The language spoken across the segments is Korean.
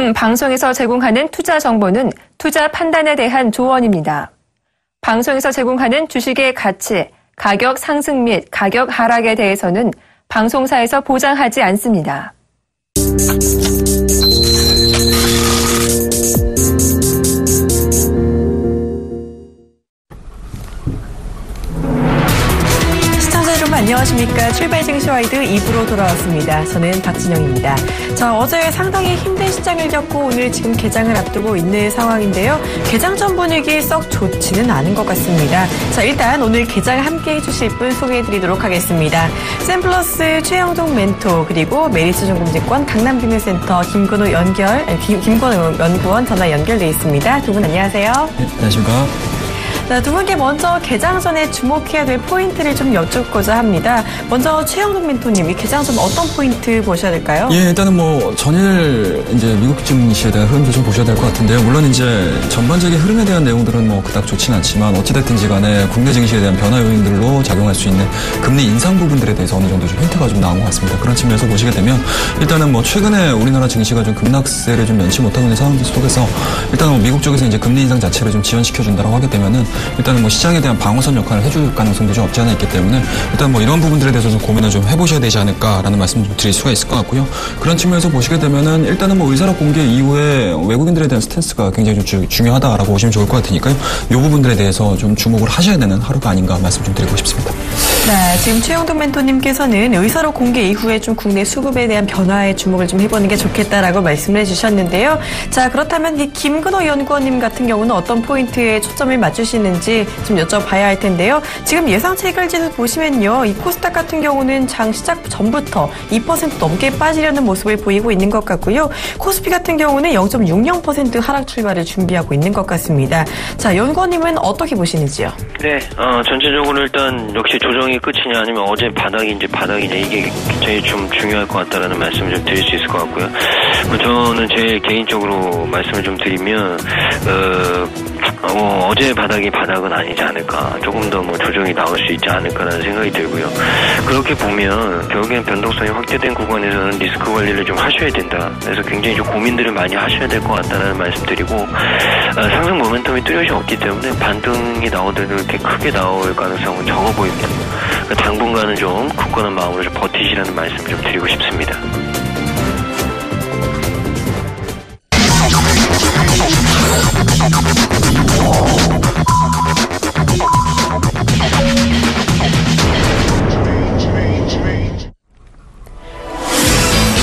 지금 방송에서 제공하는 투자 정보는 투자 판단에 대한 조언입니다. 방송에서 제공하는 주식의 가치, 가격 상승 및 가격 하락에 대해서는 방송사에서 보장하지 않습니다. 안녕하십니까. 출발 증시와이드 2부로 돌아왔습니다. 저는 박진영입니다. 자, 어제 상당히 힘든 시장을 겪고 오늘 지금 개장을 앞두고 있는 상황인데요. 개장 전 분위기 썩 좋지는 않은 것 같습니다. 자, 일단 오늘 개장 함께 해주실 분 소개해드리도록 하겠습니다. 샘플러스 최영종 멘토 그리고 메리츠증권증권 강남비밀센터 김건우 연구원 전화 연결돼 있습니다. 두 분 안녕하세요. 네, 안녕하십니까. 자, 두 분께 먼저 개장 전에 주목해야 될 포인트를 좀 여쭙고자 합니다. 먼저 최영종 멘토님, 이 개장 전 어떤 포인트 보셔야 될까요? 예, 일단은 전일 이제 미국 증시에 대한 흐름도 좀 보셔야 될 것 같은데요. 물론 이제 전반적인 흐름에 대한 내용들은 그닥 좋지는 않지만 어찌됐든지 간에 국내 증시에 대한 변화 요인들로 작용할 수 있는 금리 인상 부분들에 대해서 어느 정도 좀 힌트가 좀 나온 것 같습니다. 그런 측면에서 보시게 되면 일단은 최근에 우리나라 증시가 좀 급락세를 좀 면치 못하고 있는 상황 속에서 일단은 미국 쪽에서 이제 금리 인상 자체를 좀 지연시켜준다라고 하게 되면은 일단은 시장에 대한 방어선 역할을 해줄 가능성도 좀 없지 않아 있기 때문에 일단 이런 부분들에 대해서 좀 고민을 좀 해보셔야 되지 않을까라는 말씀 좀 드릴 수가 있을 것 같고요. 그런 측면에서 보시게 되면은 일단은 의사락 공개 이후에 외국인들에 대한 스탠스가 굉장히 좀 중요하다라고 보시면 좋을 것 같으니까요. 이 부분들에 대해서 좀 주목을 하셔야 되는 하루가 아닌가 말씀 좀 드리고 싶습니다. 네, 지금 최영동 멘토님께서는 의사락 공개 이후에 좀 국내 수급에 대한 변화에 주목을 좀 해보는 게 좋겠다라고 말씀을 해주셨는데요. 자, 그렇다면 이 김근호 연구원님 같은 경우는 어떤 포인트에 초점을 맞추시는지 좀 여쭤봐야 할 텐데요. 지금 예상 체결지수 보시면요. 이 코스닥 같은 경우는 장 시작 전부터 2% 넘게 빠지려는 모습을 보이고 있는 것 같고요. 코스피 같은 경우는 0.60% 하락 출발을 준비하고 있는 것 같습니다. 자, 연구원님은 어떻게 보시는지요? 네, 전체적으로 일단 역시 조정이 끝이냐 아니면 어제 바닥인지 바닥이냐 이게 제일 좀 중요할 것 같다라는 말씀을 좀 드릴 수 있을 것 같고요. 저는 제 개인적으로 말씀을 좀 드리면 어제 바닥이 바닥은 아니지 않을까. 조금 더 조정이 나올 수 있지 않을까라는 생각이 들고요. 그렇게 보면 결국엔 변동성이 확대된 구간에서는 리스크 관리를 좀 하셔야 된다. 그래서 굉장히 좀 고민들을 많이 하셔야 될 것 같다는 말씀 드리고 상승 모멘텀이 뚜렷이 없기 때문에 반등이 나오더라도 이렇게 크게 나올 가능성은 적어 보입니다. 당분간은 좀 굳건한 마음으로 좀 버티시라는 말씀 좀 드리고 싶습니다.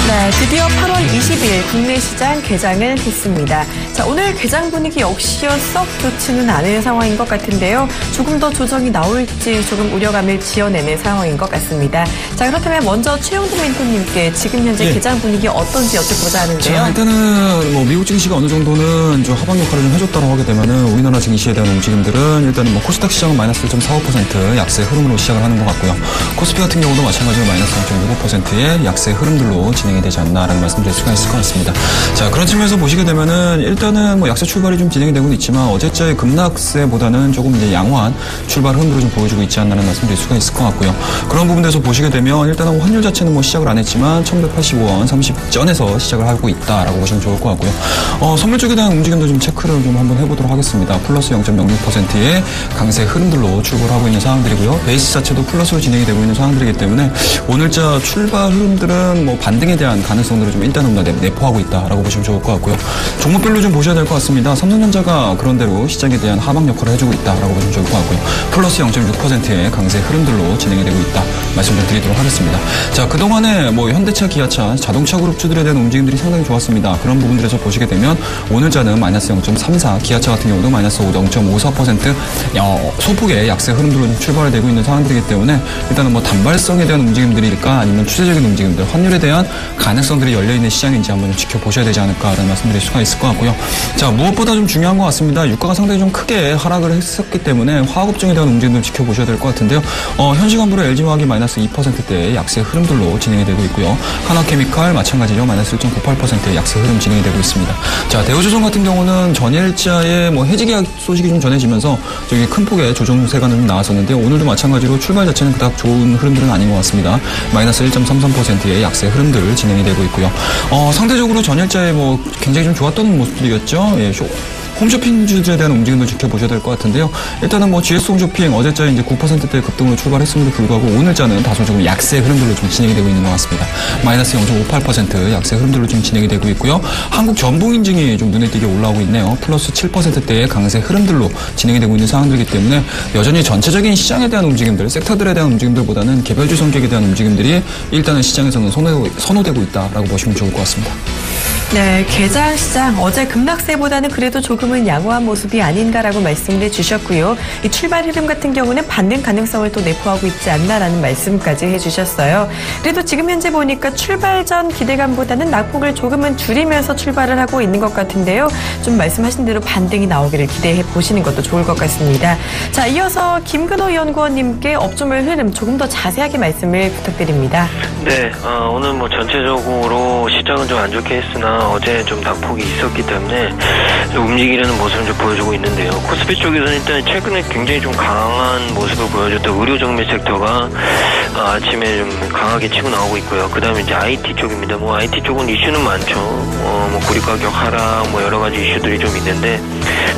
네, 드디어 8월 20일 국내 시장 개장을 했습니다. 자, 오늘 개장 분위기 역시요 썩 좋지는 않은 상황인 것 같은데요. 조금 더 조정이 나올지 조금 우려감을 지어내는 상황인 것 같습니다. 자, 그렇다면 먼저 최영동 멘토님께 지금 현재 개장 분위기 어떤지 여쭤보자 하는데요. 자, 일단은 미국 증시가 어느 정도는 좀 하방 역할을 좀 해줬다고 하게 되면은 우리나라 증시에 대한 움직임들은 일단은 코스닥 시장은 마이너스 1.45% 약세 흐름으로 시작을 하는 것 같고요. 코스피 같은 경우도 마찬가지로 마이너스 0.65%의 약세 흐름들로 진행이 되지 않나라는 말씀드릴 수가 있을 것 같습니다. 자, 그런 측면에서 보시게 되면은 일단은 약세 출발이 좀 진행이 되고는 있지만 어제자의 급락세보다는 조금 이제 양호한 출발 흐름으로 좀 보여주고 있지 않나라는 말씀드릴 수가 있을 것 같고요. 그런 부분에서 보시게 되면 일단은 환율 자체는 시작을 안 했지만 1185원 30전에서 시작을 하고 있다라고 보시면 좋을 것 같고요. 선물 쪽에 대한 움직임도 좀 체크를 좀 한번 해보도록 하겠습니다. 플러스 0.06%의 강세 흐름들로 출발을 하고 있는 상황들이고요. 베이스 자체도 플러스로 진행이 되고 있는 상황들이기 때문에 오늘자 출발 흐름들은 반등에 대한 가능성들을 좀 일단은 내포하고 있다라고 보시면 좋을 것 같고요. 종목별로 좀 보셔야 될 것 같습니다. 삼성전자가 그런대로 시장에 대한 하방 역할을 해주고 있다라고 보시면 좋을 것 같고요. 플러스 0.6%의 강세 흐름들로 진행이 되고 있다 말씀 좀 드리도록 하겠습니다. 자, 그동안에 현대차, 기아차, 자동차 그룹주들에 대한 움직임들이 상당히 좋았습니다. 그런 부분들에서 보시게 되면 오늘자는 마이너스 0.34, 기아차 같은 경우도 마이너스 0.54% 소폭의 약세 흐름들로 출발이 되고 있는 상황들이기 때문에 일단은 단발성에 대한 움직임들일까 아니면 추세적인 움직임들, 환율에 대한 가능성들이 열려있는 시장인지 한번 좀 지켜보셔야 되지 않을까라는 말씀드릴 수가 있을 것 같고요. 자, 무엇보다 좀 중요한 것 같습니다. 유가가 상당히 좀 크게 하락을 했었기 때문에 화학업종에 대한 움직임도 지켜보셔야 될 것 같은데요. 현 시간부로 LG화학이 마이너스 2%대의 약세 흐름들로 진행이 되고 있고요. 하나케미칼 마찬가지로 마이너스 1.98%의 약세 흐름 진행이 되고 있습니다. 자, 대우조선 같은 경우는 전일자의 해지 계약서 소식이 좀 전해지면서 저기 큰 폭의 조정세가 좀 나왔었는데요. 오늘도 마찬가지로 출발 자체는 그닥 좋은 흐름들은 아닌 것 같습니다. 마이너스 1.33%의 약세 흐름들 진행이 되고 있고요. 상대적으로 전일자에 뭐 굉장히 좀 좋았던 모습들이었죠. 예, 홈쇼핑주들에 대한 움직임도 지켜보셔야 될 것 같은데요. 일단은 뭐 GS 홈쇼핑 어제자에 이제 9%대 급등으로 출발했음에도 불구하고 오늘자는 다소 조금 약세 흐름들로 좀 진행이 되고 있는 것 같습니다. 마이너스 0.58% 약세 흐름들로 좀 진행이 되고 있고요. 한국 전북인증이 좀 눈에 띄게 올라오고 있네요. 플러스 7%대의 강세 흐름들로 진행이 되고 있는 상황들이기 때문에 여전히 전체적인 시장에 대한 움직임들, 섹터들에 대한 움직임들보다는 개별주 성격에 대한 움직임들이 일단은 시장에서는 선호되고 있다라고 보시면 좋을 것 같습니다. 네, 개장 시장 어제 급락세보다는 그래도 조금은 양호한 모습이 아닌가라고 말씀을 해주셨고요. 이 출발 흐름 같은 경우는 반등 가능성을 또 내포하고 있지 않나라는 말씀까지 해주셨어요. 그래도 지금 현재 보니까 출발 전 기대감보다는 낙폭을 조금은 줄이면서 출발을 하고 있는 것 같은데요. 좀 말씀하신 대로 반등이 나오기를 기대해 보시는 것도 좋을 것 같습니다. 자, 이어서 김근호 연구원님께 업종별 흐름 조금 더 자세하게 말씀을 부탁드립니다. 네, 오늘 뭐 전체적으로 시장은 좀 안 좋게 했으나 어제 좀 낙폭이 있었기 때문에 좀 움직이려는 모습을 좀 보여주고 있는데요. 코스피 쪽에서는 일단 최근에 굉장히 좀 강한 모습을 보여줬던 의료 정밀 섹터가 아침에 좀 강하게 치고 나오고 있고요. 그 다음에 이제 IT 쪽입니다. 뭐 IT 쪽은 이슈는 많죠. 뭐 구리 가격 하락, 뭐 여러 가지 이슈들이 좀 있는데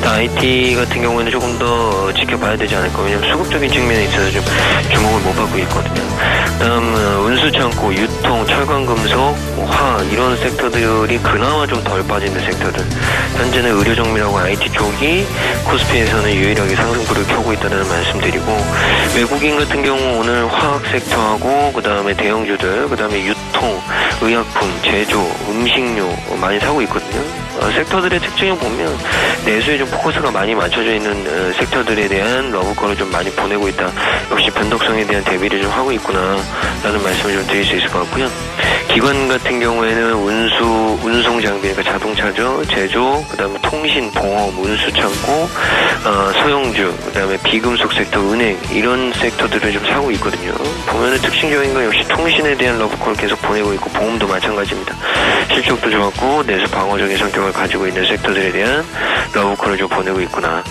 IT 같은 경우에는 조금 더 지켜봐야 되지 않을까. 왜냐면 수급적인 측면에 있어서 좀 주목을 못 받고 있거든요. 그다음 운수 창고, 유통, 철강 금속, 화학 이런 섹터들이 그나마 좀 덜 빠지는 섹터들. 현재는 의료 정밀하고 IT 쪽이 코스피에서는 유일하게 상승불을 켜고 있다는 말씀드리고, 외국인 같은 경우 오늘 화학 섹터하고 그다음에 대형주들, 그다음에 유통, 의약품, 제조, 음식료 많이 사고 있거든요. 섹터들의 특징을 보면 내수에 좀 포커스가 많이 맞춰져 있는 섹터들에 대한 러브콜을 좀 많이 보내고 있다. 역시 변동성에 대한 대비를 좀 하고 있구나 라는 말씀을 좀 드릴 수 있을 것 같고요. 기관 같은 경우에는 운송 장비, 그러니까 자동차죠, 제조, 그다음에 통신, 보험, 운수 창고, 소형주, 그다음에 비금속 섹터, 은행 이런 섹터들을 좀 사고 있거든요. 보면은 특징적인 건 역시 통신에 대한 러브콜을 계속 보내고 있고, 보험도 마찬가지입니다. 실적도 좋았고 내수 방어적인 성격을 가지고 있는 섹터들에 대한 러브콜을 좀 보내고 있구나.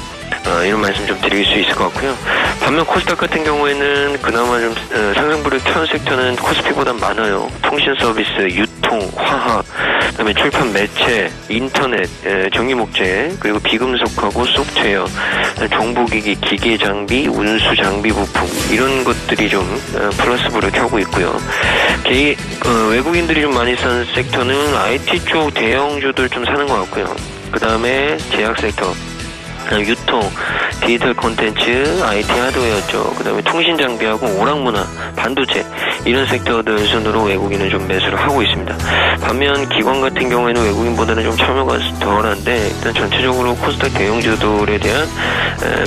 이런 말씀 좀 드릴 수 있을 것 같고요. 반면 코스닥 같은 경우에는 그나마 좀 상승불을 켠 섹터는 코스피보다 많아요. 통신 서비스, 유통, 화학, 그다음에 출판 매체, 인터넷, 전기목재, 그리고 비금속하고 소프트웨어, 정보기기, 기계 장비, 운수 장비 부품 이런 것들이 좀 플러스불을 켜고 있고요. 외국인들이 좀 많이 사는 섹터는 IT 쪽 대형주들 좀 사는 것 같고요. 그 다음에 제약 섹터, 유통, 디지털 콘텐츠, IT 하드웨어죠. 그 다음에 통신 장비하고 오락문화, 반도체 이런 섹터들 순으로 외국인은 좀 매수를 하고 있습니다. 반면 기관 같은 경우에는 외국인보다는 좀 참여가 덜한데 일단 전체적으로 코스닥 대형주들에 대한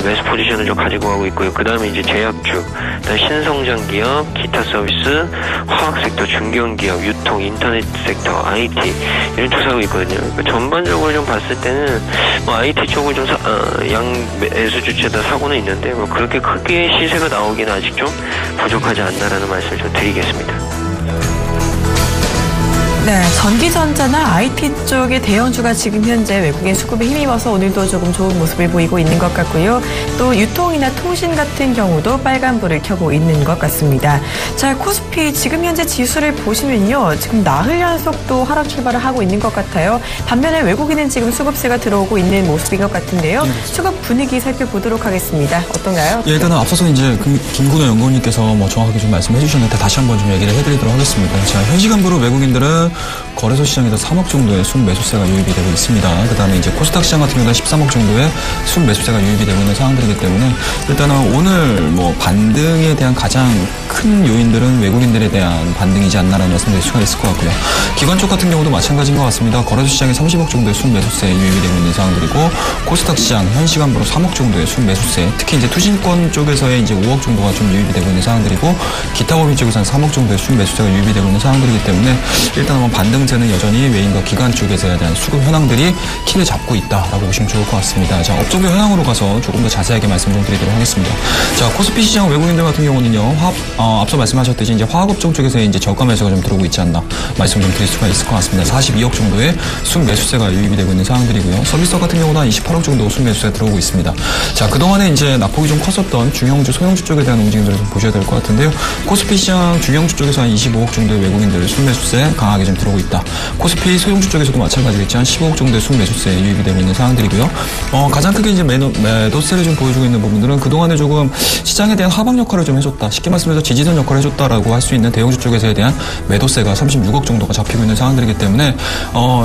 매수 포지션을 좀 가지고 가고 있고요. 그 다음에 이제 제약주, 그다음 신성장 기업, 기타 서비스, 화학 섹터, 중견기업, 유통, 인터넷 섹터, IT 이런 쪽 사고 있거든요. 그러니까 전반적으로 좀 봤을 때는 뭐 IT 쪽을 좀 양매수 주체다 사고는 있는데 뭐 그렇게 크게 시세가 나오기는 아직 좀 부족하지 않나라는 말씀을 좀 드리겠습니다. 네, 전기전자나 IT 쪽의 대형주가 지금 현재 외국인 수급에 힘입어서 오늘도 조금 좋은 모습을 보이고 있는 것 같고요. 또 유통이나 통신 같은 경우도 빨간불을 켜고 있는 것 같습니다. 자, 코스피 지금 현재 지수를 보시면요. 지금 나흘 연속도 하락 출발을 하고 있는 것 같아요. 반면에 외국인은 지금 수급세가 들어오고 있는 모습인 것 같은데요. 수급 분위기 살펴보도록 하겠습니다. 어떤가요? 예, 일단은 앞서서 이제 김근호 연구원님께서 뭐 정확하게 좀 말씀해 주셨는데 다시 한번 좀 얘기를 해드리도록 하겠습니다. 자, 현 시간부로 외국인들은 거래소 시장에서 3억 정도의 순매수세가 유입이 되고 있습니다. 그 다음에 이제 코스닥 시장 같은 경우는 13억 정도의 순매수세가 유입이 되고 있는 상황들이기 때문에 일단은 오늘 뭐 반등에 대한 가장 큰 요인들은 외국인들에 대한 반등이지 않나라는 말씀드릴 수가 있을 것 같고요. 기관 쪽 같은 경우도 마찬가지인 것 같습니다. 거래소 시장에 30억 정도의 순매수세 유입이 되고 있는 상황들이고 코스닥 시장 현 시간부로 3억 정도의 순매수세, 특히 이제 투신권 쪽에서의 이제 5억 정도가 좀 유입이 되고 있는 상황들이고 기타 법인 쪽에서는 3억 정도의 순매수세가 유입이 되고 있는 상황들이기 때문에 일단은 뭐 반등 20%는 여전히 외인과 기관 쪽에서에 대한 수급 현황들이 키를 잡고 있다라고 보시면 좋을 것 같습니다. 자, 업종별 현황으로 가서 조금 더 자세하게 말씀 좀 드리도록 하겠습니다. 자, 코스피 시장 외국인들 같은 경우는요, 앞서 말씀하셨듯이 이제 화학업종 쪽에서 이제 저가 매수가 좀 들어오고 있지 않나 말씀 좀 드릴 수가 있을 것 같습니다. 42억 정도의 순매수세가 유입이 되고 있는 상황들이고요. 서비스업 같은 경우는 한 28억 정도 순매수세가 들어오고 있습니다. 자, 그동안에 이제 낙폭이 좀 컸었던 중형주, 소형주 쪽에 대한 움직임들을 좀 보셔야 될 것 같은데요. 코스피 시장 중형주 쪽에서 한 25억 정도의 외국인들 순매수세 강하게 좀 들어오고 있다. 코스피 소형주 쪽에서도 마찬가지겠지. 한 15억 정도의 순매수세 유입이 되고 있는 상황들이고요. 가장 크게 이제 매도세를 좀 보여주고 있는 부분들은 그동안에 조금 시장에 대한 하방 역할을 좀 해줬다. 쉽게 말씀해서 지지선 역할을 해줬다라고 할 수 있는 대형주 쪽에서에 대한 매도세가 36억 정도가 잡히고 있는 상황들이기 때문에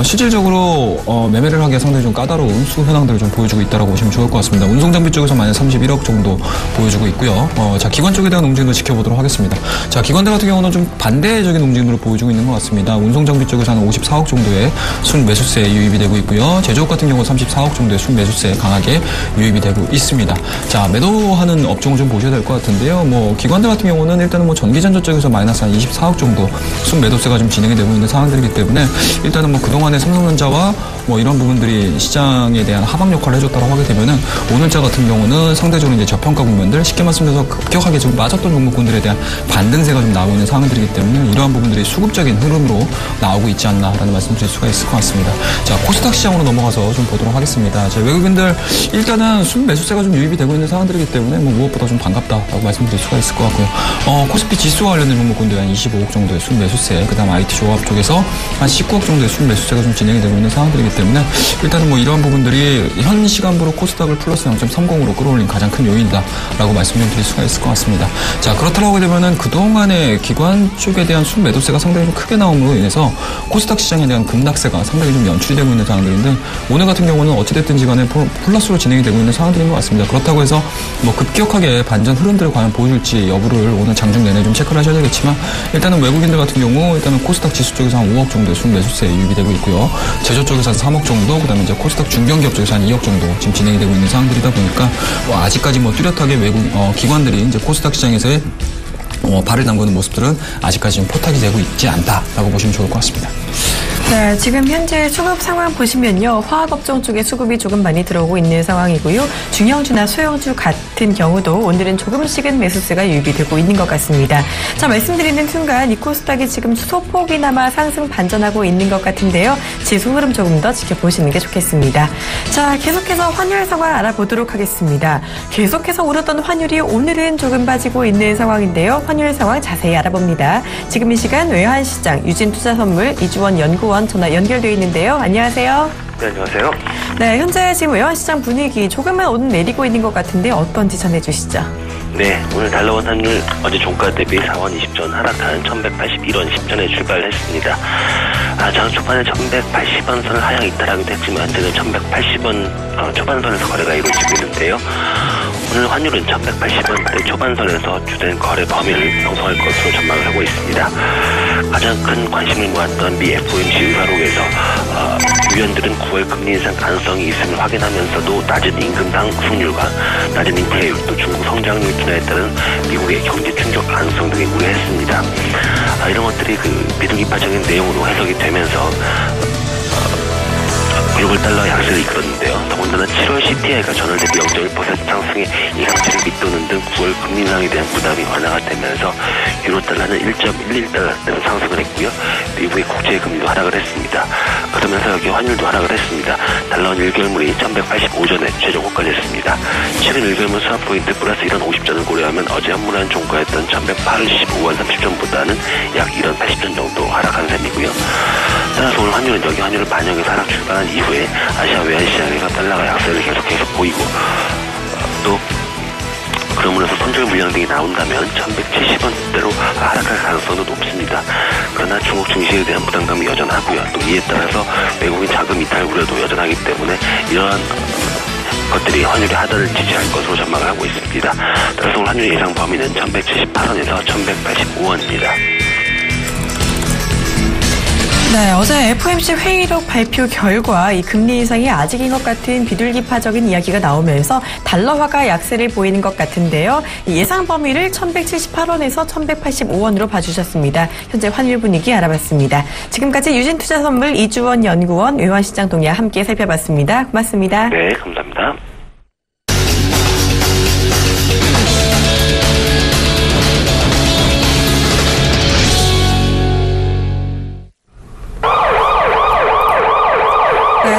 실질적으로 매매를 하기에 상당히 좀 까다로운 수급 현황들을 좀 보여주고 있다라고 보시면 좋을 것 같습니다. 운송장비 쪽에서 마이너스 31억 정도 보여주고 있고요. 자, 기관 쪽에 대한 움직임도 지켜보도록 하겠습니다. 자, 기관들 같은 경우는 좀 반대적인 움직임으로 보여주고 있는 것 같습니다. 운송장비 쪽에서 한 54억 정도의 순매수세 유입이 되고 있고요. 제조업 같은 경우 34억 정도의 순매수세 강하게 유입이 되고 있습니다. 자, 매도하는 업종을 좀 보셔야 될 것 같은데요. 기관들 같은 경우는 일단은 전기전자 쪽에서 마이너스 한 24억 정도 순매도세가 좀 진행이 되고 있는 상황들이기 때문에 일단은 그동안의 삼성전자와 이런 부분들이 시장에 대한 하방 역할을 해줬다고 하게 되면은 오늘자 같은 경우는 상대적으로 이제 저평가 국면들 쉽게 말씀드려서 급격하게 좀 빠졌던 종목군들에 대한 반등세가 좀 나오고 있는 상황들이기 때문에 이러한 부분들이 수급적인 흐름으로 나오고 있지 않나라는 말씀드릴 수가 있을 것 같습니다. 자, 코스닥 시장으로 넘어가서 좀 보도록 하겠습니다. 자, 외국인들 일단은 순매수세가 좀 유입이 되고 있는 상황들이기 때문에 무엇보다 좀 반갑다라고 말씀드릴 수가 있을 것 같고요. 코스피 지수와 관련된 종목군들 한 25억 정도의 순매수세, 그다음 IT 조합 쪽에서 한 19억 정도의 순매수세가 좀 진행이 되고 있는 상황들이기 때문에 일단은 이러한 부분들이 현 시간부로 코스닥을 플러스 0.30으로 끌어올린 가장 큰 요인이다라고 말씀 좀 드릴 수가 있을 것 같습니다. 자, 그렇다고 하게 되면은 그동안의 기관 쪽에 대한 순매도세가 상당히 좀 크게 나옴으로 인해서 코스닥 시장에 대한 급락세가 상당히 좀 연출이 되고 있는 상황들인데 오늘 같은 경우는 어찌됐든지 간에 플러스로 진행이 되고 있는 상황들인 것 같습니다. 그렇다고 해서 급격하게 반전 흐름들을 과연 보여줄지 여부를 오늘 장중 내내 좀 체크를 하셔야 되겠지만 일단은 외국인들 같은 경우 일단은 코스닥 지수 쪽에서 한 5억 정도의 순매수세 유입이 되고 있고요. 제조 쪽에서 한 3억 정도, 그다음에 이제 코스닥 중견기업 쪽에서 한 2억 정도 지금 진행이 되고 있는 상황들이다 보니까 아직까지 뚜렷하게 기관들이 이제 코스닥 시장에서의 발을 담그는 모습들은 아직까지 좀 포착이 되고 있지 않다라고 보시면 좋을 것 같습니다. 네, 지금 현재 수급 상황 보시면요. 화학업종 쪽에 수급이 조금 많이 들어오고 있는 상황이고요. 중형주나 소형주 같은 경우도 오늘은 조금씩은 매수세가 유입이 되고 있는 것 같습니다. 자, 말씀드리는 순간 이 코스닥이 지금 소폭이나마 상승 반전하고 있는 것 같은데요. 지수 흐름 조금 더 지켜보시는 게 좋겠습니다. 자, 계속해서 환율 상황 알아보도록 하겠습니다. 계속해서 오르던 환율이 오늘은 조금 빠지고 있는 상황인데요. 환율 상황 자세히 알아봅니다. 지금 이 시간 외환시장 유진투자선물 이주원 연구원 전화 연결되어 있는데요. 안녕하세요. 네, 안녕하세요. 네, 현재 지금 외환시장 분위기 조금은 오늘 내리고 있는 것 같은데 어떤지 전해주시죠. 네, 오늘 달러원 환율 어제 종가 대비 4원 20전 하락한 1181원 10전에 출발했습니다. 저는 초반에 1180원 선을 하향 이탈하기도 했지만 지금 1180원 초반선에서 거래가 이루어지고 있는데요. 오늘 환율은 1180원대 초반선에서 주된 거래 범위를 형성할 것으로 전망을 하고 있습니다. 가장 큰 관심을 모았던 미 FOMC 의사록에서 위원들은 9월 금리 인상 가능성이 있음을 확인하면서도 낮은 임금 상승률과 낮은 인플레이율 또 중국 성장률 둔화에 따른 미국의 경제 충격 가능성 등을 우려했습니다. 이런 것들이 비중 이파적인 내용으로 해석이 되면서 글로벌 달러 약세를 이끌었는데요. 더군다나 7월 CPI가 전월 대비 0.1% 상승의 예상치를 밑도는 등 9월 금리 인상에 대한 부담이 완화가 되면서 유로 달러는 1.11달러대로 상승을 했고요. 미국의 국제 금리도 하락을 했습니다. 그러면서 여기 환율도 하락을 했습니다. 달러원 1개월물이 1185전에 최종 고가됐습니다. 최근 1개월물 스왑포인트 플러스 1원 50전을 고려하면 어제 현물한 종가였던 1185원 30전보다는 약 1원 80전 정도 하락한 셈이고요. 따라서 오늘 환율은 여기 환율을 반영해서 하락 출발한 이후에 아시아 외환시장에서 달러가 약세를 계속해서 보이고 또 그러면서 손절 물량 등이 나온다면 1170원대로 하락할 가능성도 높습니다. 그러나 중국 증시에 대한 부담감이 여전하고요. 또 이에 따라서 외국인 자금 이탈 우려도 여전하기 때문에 이러한 것들이 환율의 하단을 지지할 것으로 전망을 하고 있습니다. 따라서 오늘 환율 예상 범위는 1178원에서 1185원입니다. 네, 어제 FOMC 회의록 발표 결과 이 금리 인상이 아직인 것 같은 비둘기파적인 이야기가 나오면서 달러화가 약세를 보이는 것 같은데요. 예상 범위를 1178원에서 1185원으로 봐주셨습니다. 현재 환율 분위기 알아봤습니다. 지금까지 유진투자선물 이주원 연구원, 외환시장 동향 함께 살펴봤습니다. 고맙습니다. 네, 감사합니다.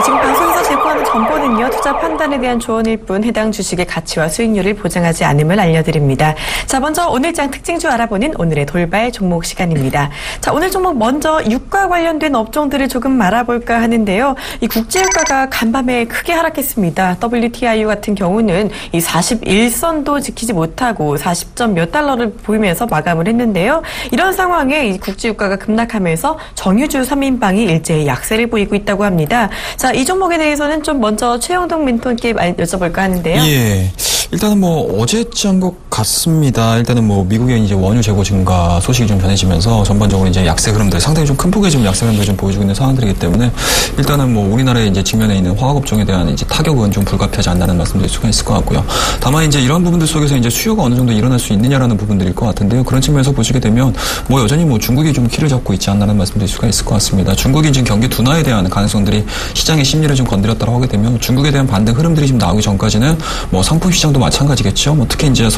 지금 방송에서 제공하는 정보는요, 투자 판단에 대한 조언일 뿐 해당 주식의 가치와 수익률을 보장하지 않음을 알려드립니다. 자, 먼저 오늘장 특징주 알아보는 오늘의 돌발 종목 시간입니다. 자, 오늘 종목 먼저 유가 관련된 업종들을 조금 알아볼까 하는데요. 이 국제유가가 간밤에 크게 하락했습니다. WTIU 같은 경우는 이 41선도 지키지 못하고 40점 몇 달러를 보이면서 마감을 했는데요. 이런 상황에 이 국제유가가 급락하면서 정유주 3인방이 일제히 약세를 보이고 있다고 합니다. 자, 이 종목에 대해서는 좀 먼저 최영동 멘토님께 여쭤볼까 하는데요. 예. 일단은 어제쯤 것 같습니다. 일단은 미국의 이제 원유 재고 증가 소식이 좀 전해지면서 전반적으로 이제 약세 흐름들, 상당히 좀 큰 폭의 좀 약세 흐름들 좀 보여주고 있는 상황들이기 때문에 일단은 우리나라에 이제 직면해 있는 화학업종에 대한 이제 타격은 좀 불가피하지 않다는 말씀드릴 수가 있을 것 같고요. 다만 이제 이런 부분들 속에서 이제 수요가 어느 정도 일어날 수 있느냐라는 부분들일 것 같은데요. 그런 측면에서 보시게 되면 여전히 중국이 좀 키를 잡고 있지 않나는 말씀드릴 수가 있을 것 같습니다. 중국이 지금 경기 둔화에 대한 가능성들이 시장의 심리를 좀 건드렸다고 하게 되면 중국에 대한 반등 흐름들이 지금 나오기 전까지는 상품 시장도 마찬가지겠죠. 특히 이제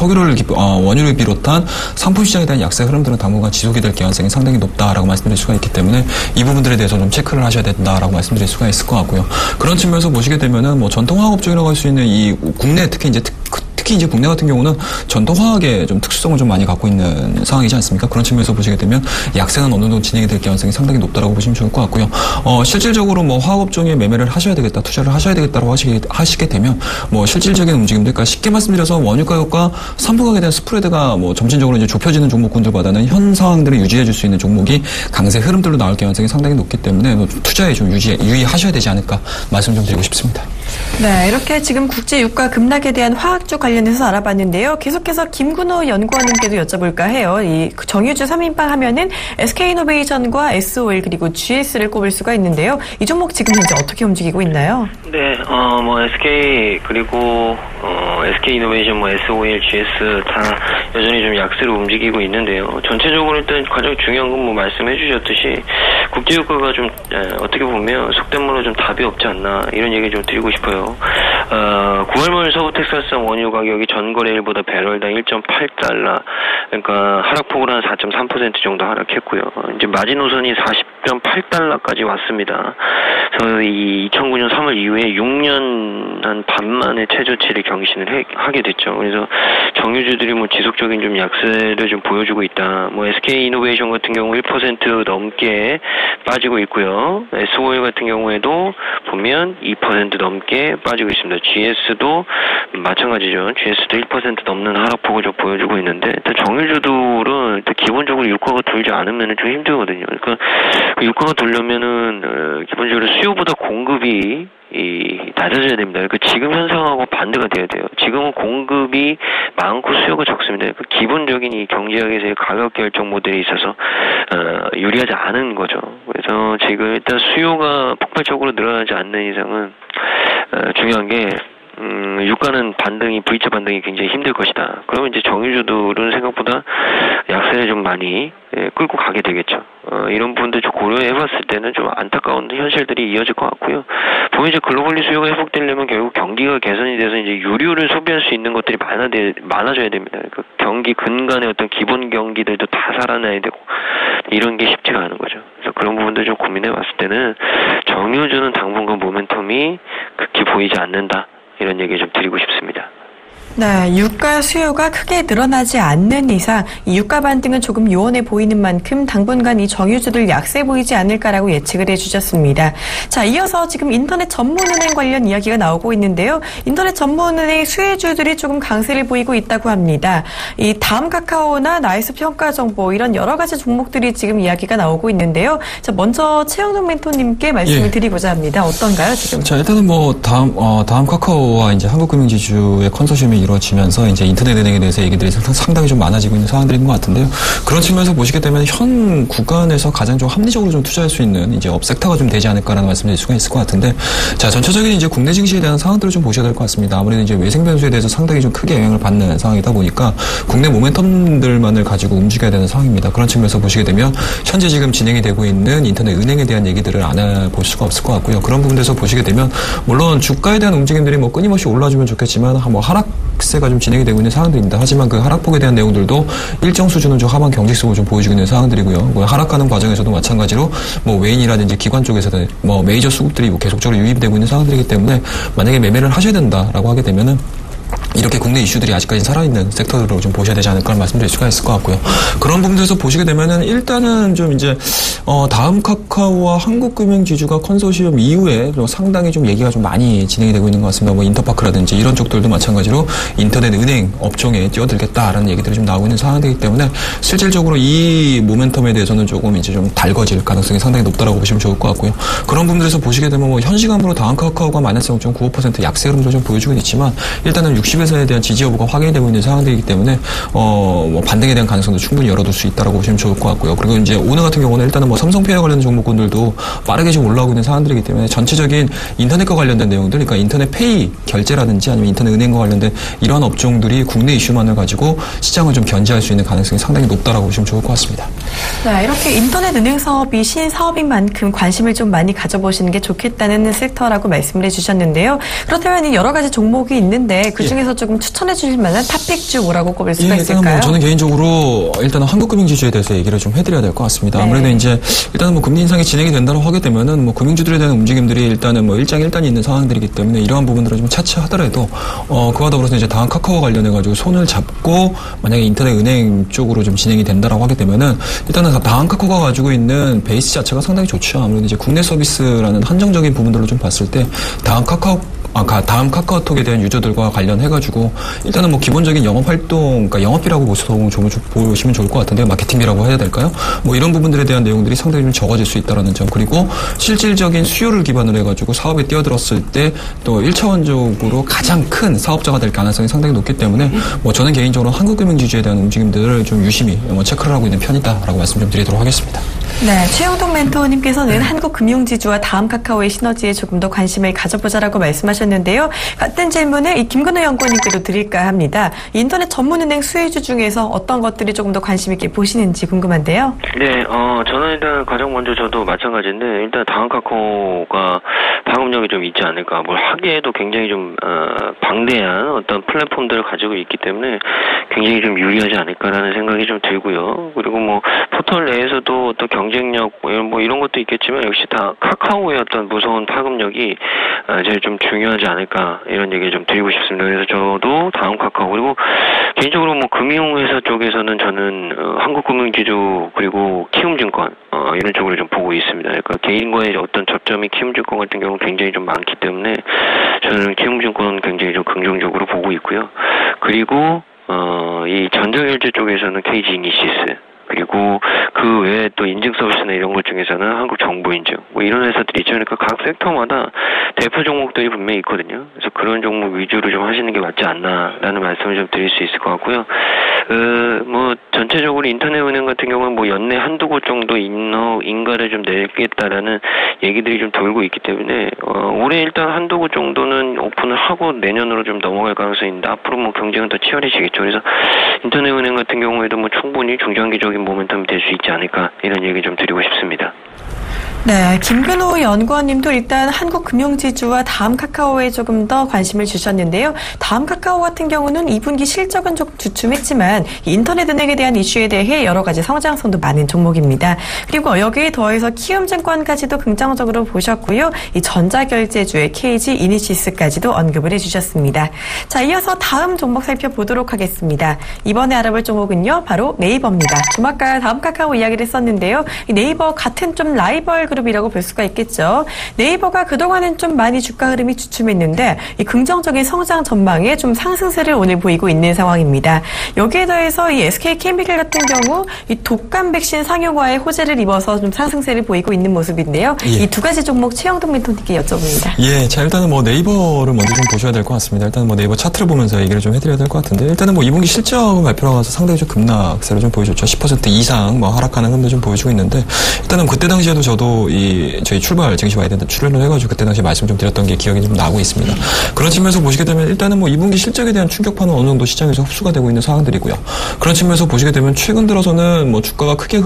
원유를 비롯한 상품 시장에 대한 약세 흐름들은 당분간 지속이 될 개연성이 상당히 높다라고 말씀드릴 수가 있기 때문에 이 부분들에 대해서 좀 체크를 하셔야 된다라고 말씀드릴 수가 있을 것 같고요. 그런 측면에서 보시게 되면은 전통화학업종이라고 할 수 있는 이 국내 특히 이제 국내 같은 경우는 전통화학의 좀 특수성을 좀 많이 갖고 있는 상황이지 않습니까? 그런 측면에서 보시게 되면 약세는 어느 정도 진행이 될 개연성이 상당히 높다라고 보시면 좋을 것 같고요. 실질적으로 화학업종에 매매를 하셔야 되겠다, 투자를 하셔야 되겠다라고 하시게 되면 실질적인 움직임들, 그러니까 쉽게 말씀드려서 원유 가격과 상품가격에 대한 스프레드가 점진적으로 이제 좁혀지는 종목군들보다는 현 상황들을 유지해줄 수 있는 종목이 강세 흐름들로 나올 개연성이 상당히 높기 때문에 투자에 좀 유의하셔야 되지 않을까 말씀 좀 드리고 싶습니다. 네, 이렇게 지금 국제 유가 급락에 대한 화학주 관련해서 알아봤는데요. 계속해서 김근호 연구원님께도 여쭤볼까 해요. 이 정유주 3인방 하면은 SK이노베이션과 SOL 그리고 GS를 꼽을 수가 있는데요. 이 종목 지금 현재 어떻게 움직이고 있나요? 네, SK 그리고 SK이노베이션, SOL, GS 다 여전히 좀 약세로 움직이고 있는데요. 전체적으로 일단 가장 중요한 건 말씀해 주셨듯이 국제유가가 좀 어떻게 보면 속된 말로 좀 답이 없지 않나 이런 얘기 좀 드리고 싶어요. 9월 말 서부 텍사스산 원유 가격이 전거래일보다 배럴당 1.8달러, 그러니까 하락폭을 한 4.3% 정도 하락했고요. 이제 마지노선이 40.8달러까지 왔습니다. 그래서 이 2009년 3월 이후에 6년 한 반 만에 최저치를 경신을 하게 됐죠. 그래서 정유주들이 지속적인 좀 약세를 좀 보여주고 있다. SK이노베이션 같은 경우 1% 넘게 빠지고 있고요. SOL 같은 경우에도 보면 2% 넘게 빠지고 있습니다. GS도 마찬가지죠. GS도 1% 넘는 하락폭을 좀 보여주고 있는데, 일단 정유주들은 일단 기본적으로 유가가 돌지 않으면 좀 힘들거든요. 그러니까 유가가 돌려면은 기본적으로 수요보다 공급이 낮아져야 됩니다. 그러니까 지금 현상하고 반대가 돼야 돼요. 지금은 공급이 많고 수요가 적습니다. 그러니까 기본적인 이 경제학에서의 가격 결정 모델에 있어서 유리하지 않은 거죠. 그래서 지금 일단 수요가 폭발적으로 늘어나지 않는 이상은 중요한 게 유가는 V자 반등이 굉장히 힘들 것이다. 그러면 이제 정유주들은 생각보다 약세를 좀 많이 끌고 가게 되겠죠. 이런 부분들 좀 고려해봤을 때는 좀 안타까운 현실들이 이어질 것 같고요. 보면 이제 글로벌리 수요가 회복되려면 결국 경기가 개선이 돼서 이제 유류를 소비할 수 있는 것들이 많아져야 됩니다. 그러니까 경기 근간의 어떤 기본 경기들도 다 살아나야 되고 이런 게 쉽지가 않은 거죠. 그래서 그런 부분들 좀 고민해봤을 때는 정유주는 당분간 모멘텀이 극히 보이지 않는다. 이런 얘기 좀 드리고 싶습니다. 네, 유가 수요가 크게 늘어나지 않는 이상 이 유가 반등은 조금 요원해 보이는 만큼 당분간 이 정유주들 약세 보이지 않을까라고 예측을 해주셨습니다. 자, 이어서 지금 인터넷 전문은행 관련 이야기가 나오고 있는데요. 인터넷 전문은행 수혜주들이 조금 강세를 보이고 있다고 합니다. 이 다음카카오나 나이스 평가정보 이런 여러 가지 종목들이 지금 이야기가 나오고 있는데요. 자, 먼저 최영동 멘토님께 말씀을 드리고자 합니다. 어떤가요, 지금? 자, 일단은 다음 카카오와 이제 한국금융지주의 컨소시엄이 이루어지면서 이제 인터넷 은행에 대해서 얘기들이 상당히 좀 많아지고 있는 상황들인 것 같은데요. 그런 측면에서 보시게 되면 현 구간에서 가장 좀 합리적으로 좀 투자할 수 있는 이제 업섹터가 좀 되지 않을까라는 말씀드릴 수가 있을 것 같은데, 자, 전체적인 이제 국내 증시에 대한 상황들을 좀 보셔야 될 것 같습니다. 아무래도 이제 외생 변수에 대해서 상당히 좀 크게 영향을 받는 상황이다 보니까 국내 모멘텀들만을 가지고 움직여야 되는 상황입니다. 그런 측면에서 보시게 되면 현재 지금 진행이 되고 있는 인터넷 은행에 대한 얘기들을 안 해볼 수가 없을 것 같고요. 그런 부분에서 보시게 되면 물론 주가에 대한 움직임들이 뭐 끊임없이 올라주면 좋겠지만 뭐 하락세가 좀 진행이 되고 있는 상황들입니다. 하지만 그 하락폭에 대한 내용들도 일정 수준은 좀 하방 경직성을 좀 보여주고 있는 상황들이고요. 뭐 하락하는 과정에서도 마찬가지로 뭐 외인이라든지 기관 쪽에서도 뭐 메이저 수급들이 뭐 계속적으로 유입되고 있는 상황들이기 때문에 만약에 매매를 하셔야 된다라고 하게 되면은 이렇게 국내 이슈들이 아직까지 살아있는 섹터로 좀 보셔야 되지 않을까 말씀드릴 수가 있을 것 같고요. 그런 부분에서 보시게 되면은 일단은 좀 이제 다음 카카오와 한국금융지주가 컨소시엄 이후에 좀 상당히 좀 얘기가 좀 많이 진행이 되고 있는 것 같습니다. 뭐 인터파크라든지 이런 쪽들도 마찬가지로 인터넷 은행 업종에 뛰어들겠다라는 얘기들이 좀 나오고 있는 상황이기 때문에 실질적으로 이 모멘텀에 대해서는 조금 이제 좀 달궈질 가능성이 상당히 높다라고 보시면 좋을 것 같고요. 그런 부분들에서 보시게 되면 뭐 현 시간으로 다음 카카오가 마이너스 0.95% 약세 흐름도 좀 보여주고 있지만 일단은 60에서에 대한 지지 여부가 확인이 되고 있는 상황들이기 때문에 뭐 반등에 대한 가능성도 충분히 열어둘 수 있다라고 보시면 좋을 것 같고요. 그리고 이제 오늘 같은 경우는 일단은 뭐 삼성페이와 관련된 종목군들도 빠르게 지금 올라오고 있는 상황들이기 때문에 전체적인 인터넷과 관련된 내용들, 그러니까 인터넷 페이 결제라든지 아니면 인터넷 은행과 관련된 이러한 업종들이 국내 이슈만을 가지고 시장을 좀 견제할 수 있는 가능성이 상당히 높다라고 보시면 좋을 것 같습니다. 네, 이렇게 인터넷 은행 사업이 신사업인 만큼 관심을 좀 많이 가져보시는 게 좋겠다는 섹터라고 말씀을 해주셨는데요. 그렇다면 여러 가지 종목이 있는데 그중에서 조금 추천해 주실 만한 탑픽주 뭐라고 꼽을 수가 있을까요? 저는 개인적으로 일단은 한국금융지주에 대해서 얘기를 좀 해드려야 될 것 같습니다. 네. 아무래도 이제 일단은 뭐 금리 인상이 진행이 된다고 하게 되면은 뭐 금융주들에 대한 움직임들이 일단은 뭐 일장일단이 있는 상황들이기 때문에 이러한 부분들을 좀 차치하더라도 그와 더불어서 이제 다음 카카오 관련해가지고 손을 잡고 만약에 인터넷 은행 쪽으로 좀 진행이 된다라고 하게 되면은 일단은 다음 카카오가 가지고 있는 베이스 자체가 상당히 좋죠. 아무래도 이제 국내 서비스라는 한정적인 부분들로 좀 봤을 때 다음 카카오톡에 대한 유저들과 관련해가지고 일단은 뭐 기본적인 영업 활동, 그러니까 영업비라고 보시면 좋을 것 같은데요. 마케팅비라고 해야 될까요? 뭐 이런 부분들에 대한 내용들이 상당히 좀 적어질 수 있다라는 점. 그리고 실질적인 수요를 기반으로 해가지고 사업에 뛰어들었을 때 또 1차원적으로 가장 큰 사업자가 될 가능성이 상당히 높기 때문에 뭐 저는 개인적으로 한국금융지주에 대한 움직임들을 좀 유심히 체크를 하고 있는 편이다라고 말씀 좀 드리도록 하겠습니다. 네, 최영동 멘토님께서는 한국금융지주와 다음 카카오의 시너지에 조금 더 관심을 가져보자라고 말씀하셨는데요. 같은 질문을 이 김근호 연구원님께도 드릴까 합니다. 인터넷 전문은행 수혜주 중에서 어떤 것들이 조금 더 관심 있게 보시는지 궁금한데요. 네, 저는 일단 가장 먼저 저도 마찬가지인데 일단 다음 카카오가 파급력이 좀 있지 않을까. 뭘 하기에도 굉장히 좀 방대한 어떤 플랫폼들을 가지고 있기 때문에 굉장히 좀 유리하지 않을까라는 생각이 좀 들고요. 그리고 뭐 포털 내에서도 어떤 경쟁력 뭐 이런 것도 있겠지만 역시 다 카카오의 어떤 무서운 파급력이 제일 좀 중요하지 않을까 이런 얘기 좀 드리고 싶습니다. 그래서 저도 다음 카카오 그리고 개인적으로 뭐 금융회사 쪽에서는 저는 한국금융지주 그리고 키움증권 이런 쪽으로 좀 보고 있습니다. 그러니까 개인과의 어떤 접점이 키움증권 같은 경우는 굉장히 좀 많기 때문에 저는 키움증권 굉장히 좀 긍정적으로 보고 있고요. 그리고 이 전자결제 쪽에서는 KG이니시스 그리고 그 외에 또 인증 서비스나 이런 것 중에서는 한국 정보인증 뭐 이런 회사들이 있죠. 그러니까 각 섹터마다 대표 종목들이 분명히 있거든요. 그래서 그런 종목 위주로 좀 하시는 게 맞지 않나라는 말씀을 좀 드릴 수 있을 것 같고요. 뭐 전체적으로 인터넷은행 같은 경우는 뭐 연내 한두 곳 정도 인가를 좀 내겠다라는 얘기들이 좀 돌고 있기 때문에 올해 일단 한두 곳 정도는 오픈을 하고 내년으로 좀 넘어갈 가능성이 있는데 앞으로 뭐 경쟁은 더 치열해지겠죠. 그래서 인터넷은행 같은 경우에도 뭐 충분히 중장기적인 모멘텀이 될 수 있지 않을까 이런 얘기 좀 드리고 싶습니다. 네, 김근호 연구원님도 일단 한국금융지주와 다음 카카오에 조금 더 관심을 주셨는데요. 다음 카카오 같은 경우는 2분기 실적은 조금 주춤했지만 인터넷 은행에 대한 이슈에 대해 여러 가지 성장성도 많은 종목입니다. 그리고 여기에 더해서 키움증권까지도 긍정적으로 보셨고요. 이 전자결제주의 KG 이니시스까지도 언급을 해주셨습니다. 자, 이어서 다음 종목 살펴보도록 하겠습니다. 이번에 알아볼 종목은요, 바로 네이버입니다. 조만간 다음 카카오 이야기를 했었는데요. 이 네이버 같은 좀 라이벌 그룹이라고 볼 수가 있겠죠. 네이버가 그동안은 좀 많이 주가 흐름이 주춤했는데 이 긍정적인 성장 전망에 좀 상승세를 오늘 보이고 있는 상황입니다. 여기에 더해서 이 SK케미칼 같은 경우 이 독감 백신 상용화에 호재를 입어서 좀 상승세를 보이고 있는 모습인데요. 예. 이 두 가지 종목 최영동 멘토님께 여쭤봅니다. 예, 자, 일단은 뭐 네이버를 먼저 좀 보셔야 될 것 같습니다. 일단은 뭐 네이버 차트를 보면서 얘기를 좀 해드려야 될 것 같은데, 일단은 뭐 2분기 실적 발표가 가서 상당히 좀 급락세를 좀 보여줬죠. 10% 이상 뭐 하락하는 흐름도 좀 보여주고 있는데, 일단은 그때 당시에도 저도 저희 출발 증시 와야 된다 출연을 해가지고 그때 당시에 말씀 좀 드렸던 게 기억이 좀 나고 있습니다. 그런 측면에서 보시게 되면 일단은 뭐 2분기 실적에 대한 충격파는 어느 정도 시장에서 흡수가 되고 있는 상황들이고요. 그런 측면에서 보시게 되면 최근 들어서는 뭐 주가가 크게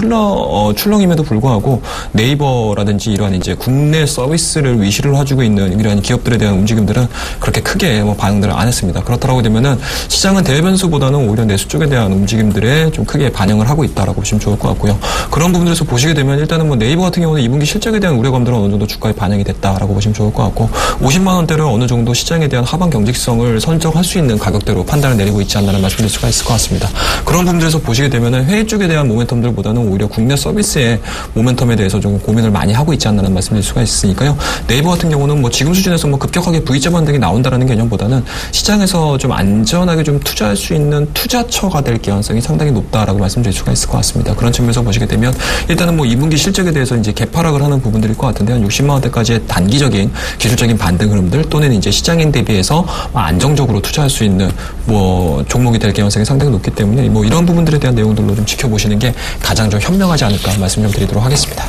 출렁임에도 불구하고 네이버라든지 이러한 이제 국내 서비스를 위시를 해주고 있는 이러한 기업들에 대한 움직임들은 그렇게 크게 뭐 반응들을 안 했습니다. 그렇다고 되면은 시장은 대변수보다는 오히려 내수 쪽에 대한 움직임들에 좀 크게 반영을 하고 있다라고 보시면 좋을 것 같고요. 그런 부분들에서 보시게 되면 일단은 뭐 네이버 같은 경우는 2분기 실적에 대한 우려감들은 어느 정도 주가에 반영이 됐다라고 보시면 좋을 것 같고 50만 원대를 어느 정도 시장에 대한 하방 경직성을 선정할 수 있는 가격대로 판단을 내리고 있지 않나라는 말씀드릴 수가 있을 것 같습니다. 그런 부분들에서 보시게 되면은 해외 쪽에 대한 모멘텀들보다는 오히려 국내 서비스의 모멘텀에 대해서 좀 고민을 많이 하고 있지 않나라는 말씀드릴 수가 있으니까요. 네이버 같은 경우는 뭐 지금 수준에서 뭐 급격하게 V자 반등이 나온다라는 개념보다는 시장에서 좀 안전하게 좀 투자할 수 있는 투자처가 될 개연성이 상당히 높다라고 말씀드릴 수가 있을 것 같습니다. 그런 측면에서 보시게 되면 일단은 뭐 2분기 실적에 대해서 이제 개파락을 하는 부분들일 것 같은데 한 60만 원대까지의 단기적인 기술적인 반등 흐름들 또는 이제 시장인 대비해서 안정적으로 투자할 수 있는 뭐 종목이 될 개연성이 상당히 높기 때문에 뭐 이런 부분들에 대한 내용들로 좀 지켜보시는 게 가장 좀 현명하지 않을까 말씀 좀 드리도록 하겠습니다.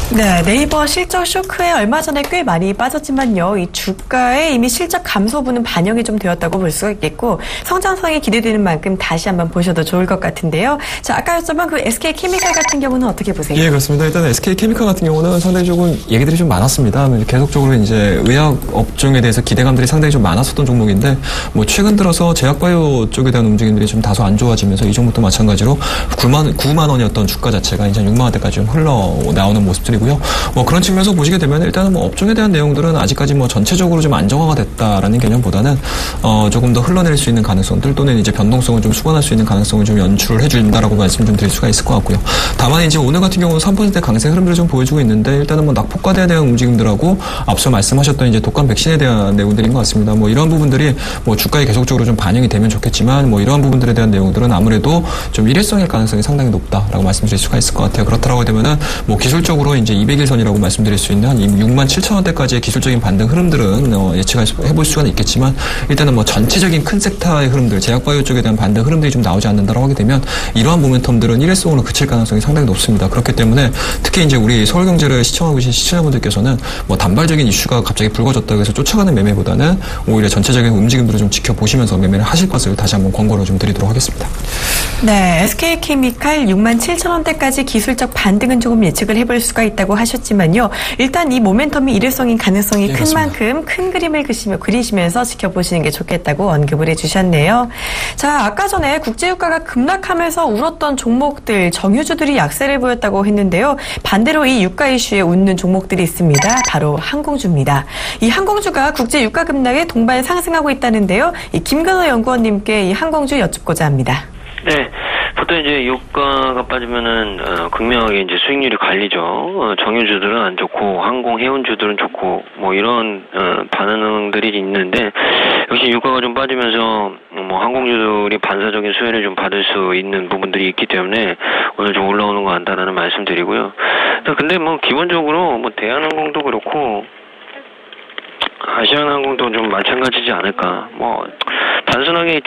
네, 네이버 실적 쇼크에 얼마 전에 꽤 많이 빠졌지만요. 이 주가에 이미 실적 감소분은 반영이 좀 되었다고 볼 수가 있겠고 성장성이 기대되는 만큼 다시 한번 보셔도 좋을 것 같은데요. 자, 아까 여쭤본 그 SK케미칼 같은 경우는 어떻게 보세요? 예, 그렇습니다. 일단 SK케미칼 같은 경우는 상당히 조금 얘기들이 좀 많았습니다. 계속적으로 이제 의학 업종에 대해서 기대감들이 상당히 좀 많았었던 종목인데 뭐 최근 들어서 제약바이오 쪽에 대한 움직임들이 좀 다소 안 좋아지면서 이 종목도 마찬가지로 9만 원이었던 주가 자체가 이제 6만 원대까지 좀 흘러 나오는 모습들이고요. 뭐 그런 측면에서 보시게 되면 일단은 뭐 업종에 대한 내용들은 아직까지 뭐 전체적으로 좀 안정화가 됐다라는 개념보다는 조금 더 흘러낼 수 있는 가능성들 또는 이제 변동성을 좀 수반할 수 있는 가능성을 좀 연출을 해준다라고 말씀 좀 드릴 수가 있을 것 같고요. 다만 이제 오늘 같은 경우는 3% 강세 흐름들을 좀 보여주고 있는데 일단은 뭐 낙폭과대에 대한 움직임들하고 앞서 말씀하셨던 이제 독감 백신에 대한 내용들인 것 같습니다. 뭐 이런 부분들이 뭐 주가에 계속적으로 좀 반영이 되면 좋겠지만 뭐 이러한 부분들에 대한 내용들은 아무래도 좀 일회성일 가능성이 상당히 높다라고 말씀드릴 수가 있을 것 같아요. 그렇다고 되면은 뭐 기술적으로 이제 200일선이라고 말씀드릴 수 있는 한 6만 7천 원대까지의 기술적인 반등 흐름들은 예측해볼 수가 있겠지만 일단은 뭐 전체적인 큰 섹터의 흐름들, 제약바이오 쪽에 대한 반등 흐름들이 좀 나오지 않는다라고 하게 되면 이러한 모멘텀들은 일회성으로 그칠 가능성이 상당히 높습니다. 그렇기 때문에 특히 이제 우리 서울경제를 시청하고 계신 시청자분들께서는 뭐 단발적인 이슈가 갑자기 불거졌다고 해서 쫓아가는 매매보다는 오히려 전체적인 움직임들을 좀 지켜보시면서 매매를 하실 것을 다시 한번 권고를 좀 드리도록 하겠습니다. 네, SK케미칼 6만 7천 원대까지 기술적 반등은 조금 예측을 해볼 수가 있다고 하셨지만요. 일단 이 모멘텀이 일회성인 가능성이 큰 그렇습니다. 만큼 큰 그림을 그리시면서 지켜보시는 게 좋겠다고 언급을 해주셨네요. 자, 아까 전에 국제유가가 급락하면서 울었던 종목들, 정유주들이 약세를 보였다고 했는데요. 반대로 이 유가 이슈에 웃는 종목들이 있습니다. 바로 항공주입니다. 이 항공주가 국제유가 급락에 동반 상승하고 있다는데요. 이 김근호 연구원님께 이 항공주 여쭙고자 합니다. 네. 보통 이제 유가가 빠지면은 극명하게 이제 수익률이 갈리죠. 정유주들은 안 좋고 항공 해운주들은 좋고 뭐 이런 반응들이 있는데 역시 유가가 좀 빠지면서 뭐 항공주들이 반사적인 수혜를 좀 받을 수 있는 부분들이 있기 때문에 오늘 좀 올라오는 것 같다라는 말씀드리고요. 근데 뭐 기본적으로 뭐 대한항공도 그렇고 아시아나항공도 좀 마찬가지지 않을까. 뭐 단순하게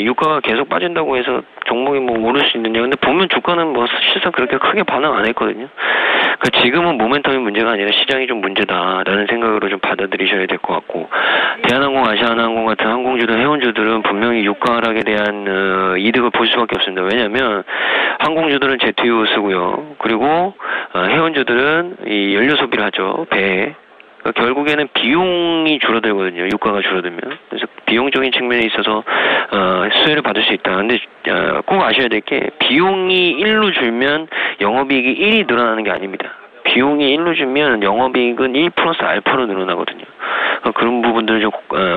유가가 계속 빠진다고 해서 종목이 뭐 오를 수 있느냐. 근데 보면 주가는 뭐 실상 그렇게 크게 반응 안 했거든요. 그러니까 지금은 모멘텀이 문제가 아니라 시장이 좀 문제다라는 생각으로 좀 받아들이셔야 될 것 같고, 대한항공, 아시아나항공 같은 항공주들, 해운주들은 분명히 유가 하락에 대한 이득을 볼 수밖에 없습니다. 왜냐하면 항공주들은 제트유 쓰고요. 그리고 해운주들은 이 연료 소비를 하죠. 배에. 결국에는 비용이 줄어들거든요. 유가가 줄어들면. 그래서 비용적인 측면에 있어서 수혜를 받을 수 있다. 근데 꼭 아셔야 될 게 비용이 1로 줄면 영업이익이 1이 늘어나는 게 아닙니다. 비용이 1로 줄면 영업이익은 1 플러스 알파로 늘어나거든요. 그런 부분들을 좀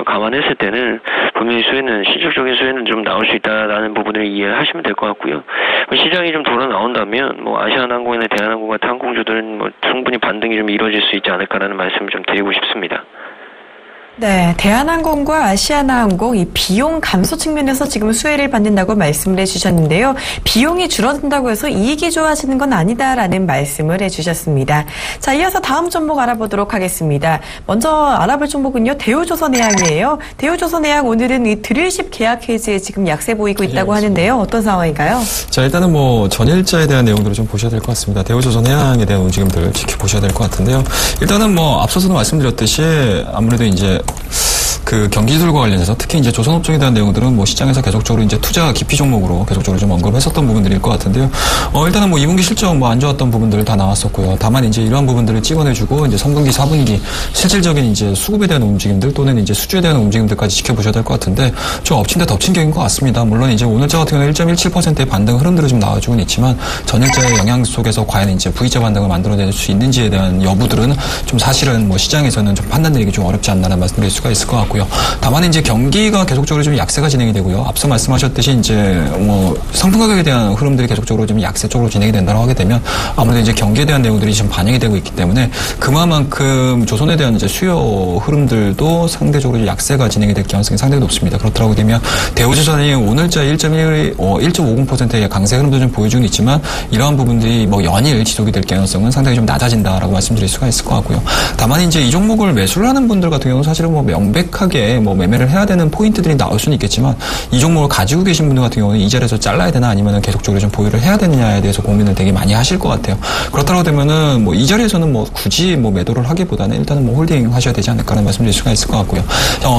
감안했을 때는 분명히 실질적인 수혜는 좀 나올 수 있다라는 부분을 이해하시면 될 것 같고요. 시장이 좀 돌아 나온다면 아시아나항공이나 대한항공 같은 항공주들은 충분히 반등이 좀 이루어질 수 있지 않을까라는 말씀을 좀 드리고 싶습니다. 네, 대한항공과 아시아나항공 이 비용 감소 측면에서 지금 수혜를 받는다고 말씀을 해주셨는데요. 비용이 줄어든다고 해서 이익이 좋아지는 건 아니다라는 말씀을 해주셨습니다. 자, 이어서 다음 종목 알아보도록 하겠습니다. 먼저 알아볼 종목은요, 대우조선해양이에요. 대우조선해양 오늘은 이 드릴십 계약 해지에 지금 약세 보이고 있다고 하는데요. 어떤 상황인가요? 자, 일단은 전일자에 대한 내용들을 좀 보셔야 될 것 같습니다. 대우조선해양에 대한 움직임들을 지켜보셔야 될 것 같은데요. 일단은 앞서서도 말씀드렸듯이 아무래도 이제 그 경기들과 관련해서 특히 이제 조선업종에 대한 내용들은 시장에서 계속적으로 이제 투자 기피 종목으로 계속적으로 좀 언급했었던 부분들일 것 같은데요. 일단은 2분기 실적 안 좋았던 부분들 다 나왔었고요. 다만 이제 이러한 부분들을 찍어내주고 이제 3분기, 4분기 실질적인 이제 수급에 대한 움직임들 또는 이제 수주에 대한 움직임들까지 지켜보셔야 될 것 같은데 좀 엎친 데 덮친 격인 것 같습니다. 물론 이제 오늘자 같은 경우는 1.17%의 반등 흐름들을 좀 나와주고는 있지만 전일자의 영향 속에서 과연 이제 V자 반등을 만들어낼 수 있는지에 대한 여부들은 좀 사실은 시장에서는 좀 판단 내리기 좀 어렵지 않나라는 말씀드릴 수가 있을 것 같고요. 다만 이제 경기가 계속적으로 좀 약세가 진행이 되고요. 앞서 말씀하셨듯이 이제 상품 가격에 대한 흐름들이 계속적으로 좀 약세 쪽으로 진행이 된다고 하게 되면 아무래도 이제 경기에 대한 내용들이 지금 반영이 되고 있기 때문에 그만큼 조선에 대한 이제 수요 흐름들도 상대적으로 약세가 진행이 될 가능성이 상당히 높습니다. 그렇더라고 되면 대우조선이 오늘자 1.50%의 강세 흐름도 좀 보여주고 있지만 이러한 부분들이 연일 지속이 될 가능성은 상당히 좀 낮아진다라고 말씀드릴 수가 있을 것 같고요. 다만 이제 이 종목을 매수를 하는 분들 같은 경우는 사실은 명백하게 매매를 해야 되는 포인트들이 나올 수는 있겠지만 이 종목을 가지고 계신 분들 같은 경우는 이 자리에서 잘라야 되나 아니면 계속적으로 좀 보유를 해야 되느냐에 대해서 고민을 되게 많이 하실 것 같아요. 그렇다고 되면은 이 자리에서는 굳이 매도를 하기보다는 일단은 홀딩 하셔야 되지 않을까라는 말씀드릴 수가 있을 것 같고요.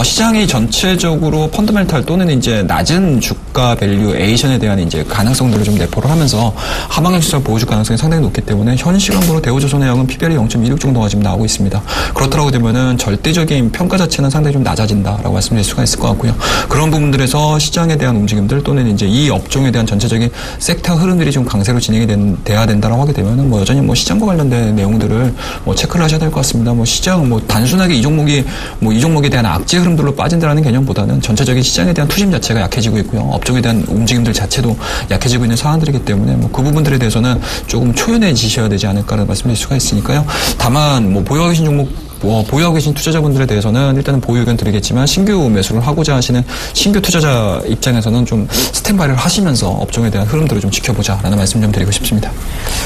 시장이 전체적으로 펀더멘탈 또는 이제 낮은 주가 밸류에이션에 대한 이제 가능성들을 좀 내포를 하면서 하방향 시장 보여줄 가능성이 상당히 높기 때문에 현 시간으로 대우조선해양은 PBR이 0.16 정도가 지금 나오고 있습니다. 그렇다고 되면은 절대적인 평가 자체는 상당히 좀 낮아진다라고 말씀드릴 수가 있을 것 같고요. 그런 부분들에서 시장에 대한 움직임들 또는 이제 이 업종에 대한 전체적인 섹터 흐름들이 좀 강세로 진행이 돼야 된다라고 하게 되면은 여전히 시장과 관련된 내용들을 체크를 하셔야 될 것 같습니다. 시장 단순하게 이 종목에 대한 악재 흐름들로 빠진다라는 개념보다는 전체적인 시장에 대한 투심 자체가 약해지고 있고요. 업종에 대한 움직임들 자체도 약해지고 있는 상황들이기 때문에 그 부분들에 대해서는 조금 초연해지셔야 되지 않을까라는 말씀드릴 수가 있으니까요. 다만 보유하고 계신 종목 보유하고 계신 투자자분들에 대해서는 일단은 보유 의견 드리겠지만 신규 매수를 하고자 하시는 신규 투자자 입장에서는 좀 스탠바이를 하시면서 업종에 대한 흐름들을 좀 지켜보자라는 말씀 좀 드리고 싶습니다.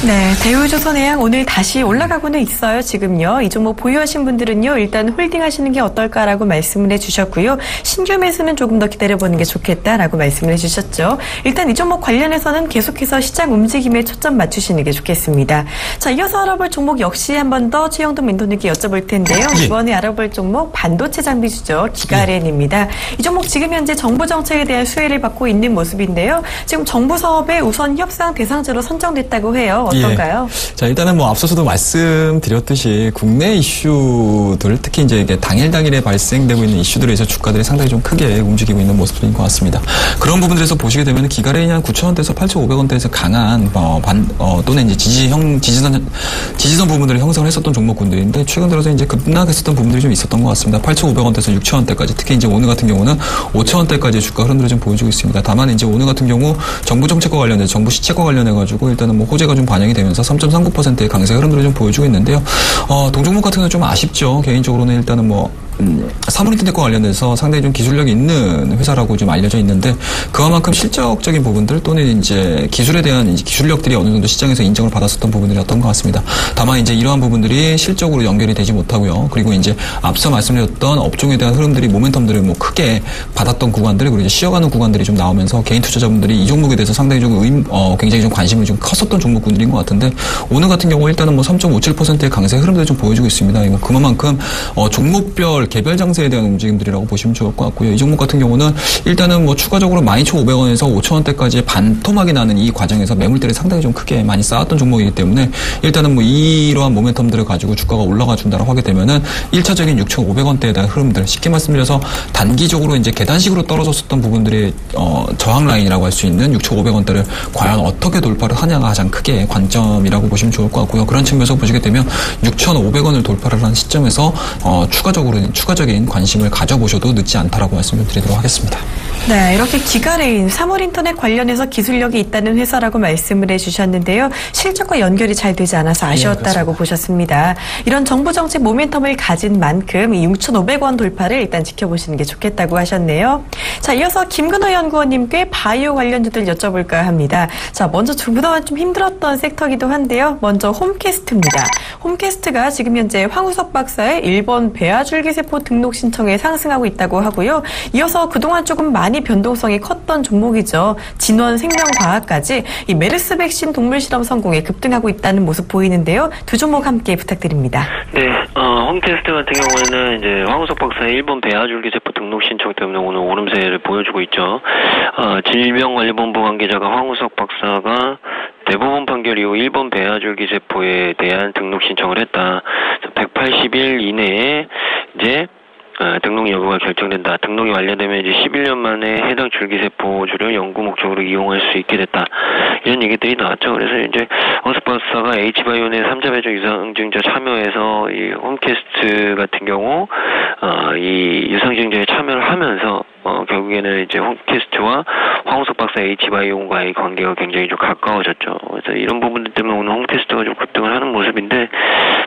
네, 대우조선해양 오늘 다시 올라가고는 있어요. 지금요. 이 종목 보유하신 분들은요. 일단 홀딩하시는 게 어떨까라고 말씀을 해주셨고요. 신규 매수는 조금 더 기다려보는 게 좋겠다라고 말씀을 해주셨죠. 일단 이 종목 관련해서는 계속해서 시장 움직임에 초점 맞추시는 게 좋겠습니다. 자, 이어서 알아볼 종목 역시 한 번 더 최영돈 멘토님께 여쭤볼 텐데요. 이번에 알아볼 종목 반도체 장비주죠. 기가렌입니다. 이 종목 지금 현재 정부 정책에 대한 수혜를 받고 있는 모습인데요. 지금 정부 사업에 우선 협상 대상자로 선정됐다고 해요. 어떤가요? 자, 일단은 앞서서도 말씀드렸듯이 국내 이슈들 특히 이제 이게 당일에 발생되고 있는 이슈들에 의해서 주가들이 상당히 좀 크게 움직이고 있는 모습인 것 같습니다. 그런 부분들에서 보시게 되면 기가렌이 한 9,000원대에서 8,500원대에서 강한 또는 이제 지지선 부분들을 형성을 했었던 종목군들인데 최근 들어서 이제 급락했었던 부분들이 좀 있었던 것 같습니다. 8,500원대에서 6,000원대까지 특히 이제 오늘 같은 경우는 5,000원대까지 주가 흐름들을 좀 보여주고 있습니다. 다만 이제 오늘 같은 경우 정부 정책과 관련해서 정부 시책과 관련해가지고 일단은 호재가 좀 반영이 되면서 3.39%의 강세 흐름들을 좀 보여주고 있는데요. 동종목 같은 경우는 좀 아쉽죠. 개인적으로는 일단은 사물인터넷과 관련해서 상당히 좀 기술력이 있는 회사라고 좀 알려져 있는데 그만큼 실적적인 부분들 또는 이제 기술에 대한 기술력들이 어느 정도 시장에서 인정을 받았었던 부분들이었던 것 같습니다. 다만 이제 이러한 부분들이 실적으로 연결이 되지 못하고요. 그리고 이제 앞서 말씀드렸던 업종에 대한 흐름들이 모멘텀들을 크게 받았던 구간들 그리고 이제 쉬어가는 구간들이 좀 나오면서 개인 투자자분들이 이 종목에 대해서 상당히 좀 굉장히 좀 관심이 좀 컸었던 종목군들인 것 같은데 오늘 같은 경우 일단은 3.57%의 강세 흐름들을 좀 보여주고 있습니다. 이거 그만큼 종목별 개별 장세에 대한 움직임들이라고 보시면 좋을 것 같고요. 이 종목 같은 경우는 일단은 추가적으로 12,500원에서 5,000원대까지 반토막이 나는 이 과정에서 매물대를 상당히 좀 크게 많이 쌓았던 종목이기 때문에 일단은 이러한 모멘텀들을 가지고 주가가 올라가 준다라고 하게 되면은 1차적인 6,500원대에 대한 흐름들 쉽게 말씀드려서 단기적으로 이제 계단식으로 떨어졌었던 부분들의 저항 라인이라고 할 수 있는 6,500원대를 과연 어떻게 돌파를 하냐가 가장 크게 관점이라고 보시면 좋을 것 같고요. 그런 측면에서 보시게 되면 6,500원을 돌파를 한 시점에서 추가적으로 추가적인 관심을 가져보셔도 늦지 않다라고 말씀 좀 드리도록 하겠습니다. 네, 이렇게 기가레인 사물인터넷 관련해서 기술력이 있다는 회사라고 말씀을 해주셨는데요. 실적과 연결이 잘 되지 않아서 아쉬웠다라고 보셨습니다. 이런 정부 정책 모멘텀을 가진 만큼 이 6,500원 돌파를 일단 지켜보시는 게 좋겠다고 하셨네요. 자, 이어서 김근호 연구원님께 바이오 관련주들 여쭤볼까 합니다. 자, 먼저 그동안 좀 힘들었던 섹터기도 한데요. 먼저 홈캐스트입니다. 홈캐스트가 지금 현재 황우석 박사의 일본 배아줄기세포 등록 신청에 상승하고 있다고 하고요. 이어서 그동안 조금 많이 변동성이 컸던 종목이죠. 진원생명과학까지 이 메르스 백신 동물 실험 성공에 급등하고 있다는 모습 보이는데요. 두 종목 함께 부탁드립니다. 네, 홈캐스트 같은 경우에는 이제 황우석 박사의 일본 배아줄기세포 등록 신청 때문에 오늘 오름세를 보여주고 있죠. 질병관리본부 관계자가 황우석 박사가 대법원 판결 이후 일본 배아줄기세포에 대한 등록 신청을 했다. 180일 이내에 이제 등록 여부가 결정된다. 등록이 완료되면 이제 11년 만에 해당 줄기세포주를 연구 목적으로 이용할 수 있게 됐다. 이런 얘기들이 나왔죠. 그래서 이제 황우석 박사가 H바이오의 3자 배정 유상증자 참여해서 이 홈캐스트 같은 경우 이 유상증자에 참여를 하면서 결국에는 이제 홈캐스트와 황우석 박사 H바이오과의 관계가 굉장히 좀 가까워졌죠. 그래서 이런 부분들 때문에 오늘 홈캐스트가 좀 급등을 하는 모습인데,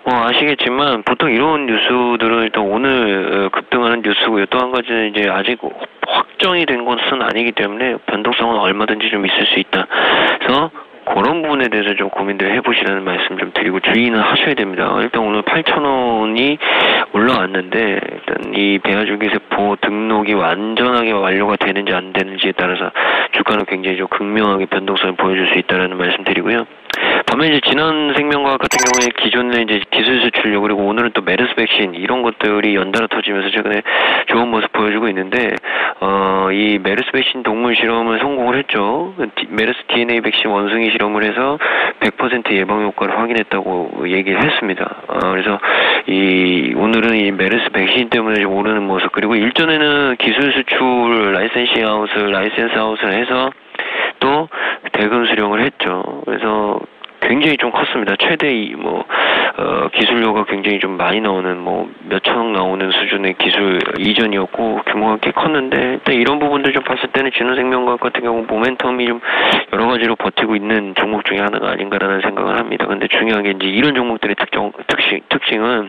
아시겠지만 보통 이런 뉴스들은 일단 오늘 급등하는 뉴스고요. 또 한 가지는 이제 아직 확정이 된 것은 아니기 때문에 변동성은 얼마든지 좀 있을 수 있다. 그래서 그런 부분에 대해서 좀 고민들 해보시라는 말씀 좀 드리고 주의는 하셔야 됩니다. 일단 오늘 8,000원이 올라왔는데 일단 이 배아줄기세포 등록이 완전하게 완료가 되는지 안 되는지에 따라서 주가는 굉장히 좀 극명하게 변동성을 보여줄 수 있다라는 말씀 드리고요. 반면 이제 진원생명과학 같은 경우에 기존에 이제 기술 수출력 그리고 오늘은 또 메르스 백신 이런 것들이 연달아 터지면서 최근에 좋은 모습 보여주고 있는데 이 메르스 백신 동물 실험을 성공을 했죠. 메르스 DNA 백신 원숭이 실험을 해서 100% 예방 효과를 확인했다고 얘기를 했습니다. 그래서 오늘은 이 메르스 백신 때문에 좀 오르는 모습 그리고 일전에는 기술 수출 라이센스 아웃을 해서 또 대금 수령을 했죠. 그래서 굉장히 좀 컸습니다. 최대 기술료가 굉장히 좀 많이 나오는 몇천억 나오는 수준의 기술 이전이었고 규모가 꽤 컸는데 일단 이런 부분들 좀 봤을 때는 진원생명과학 같은 경우 모멘텀이 좀 여러 가지로 버티고 있는 종목 중에 하나가 아닌가라는 생각을 합니다. 근데 중요한 게 이제 이런 종목들의 특징은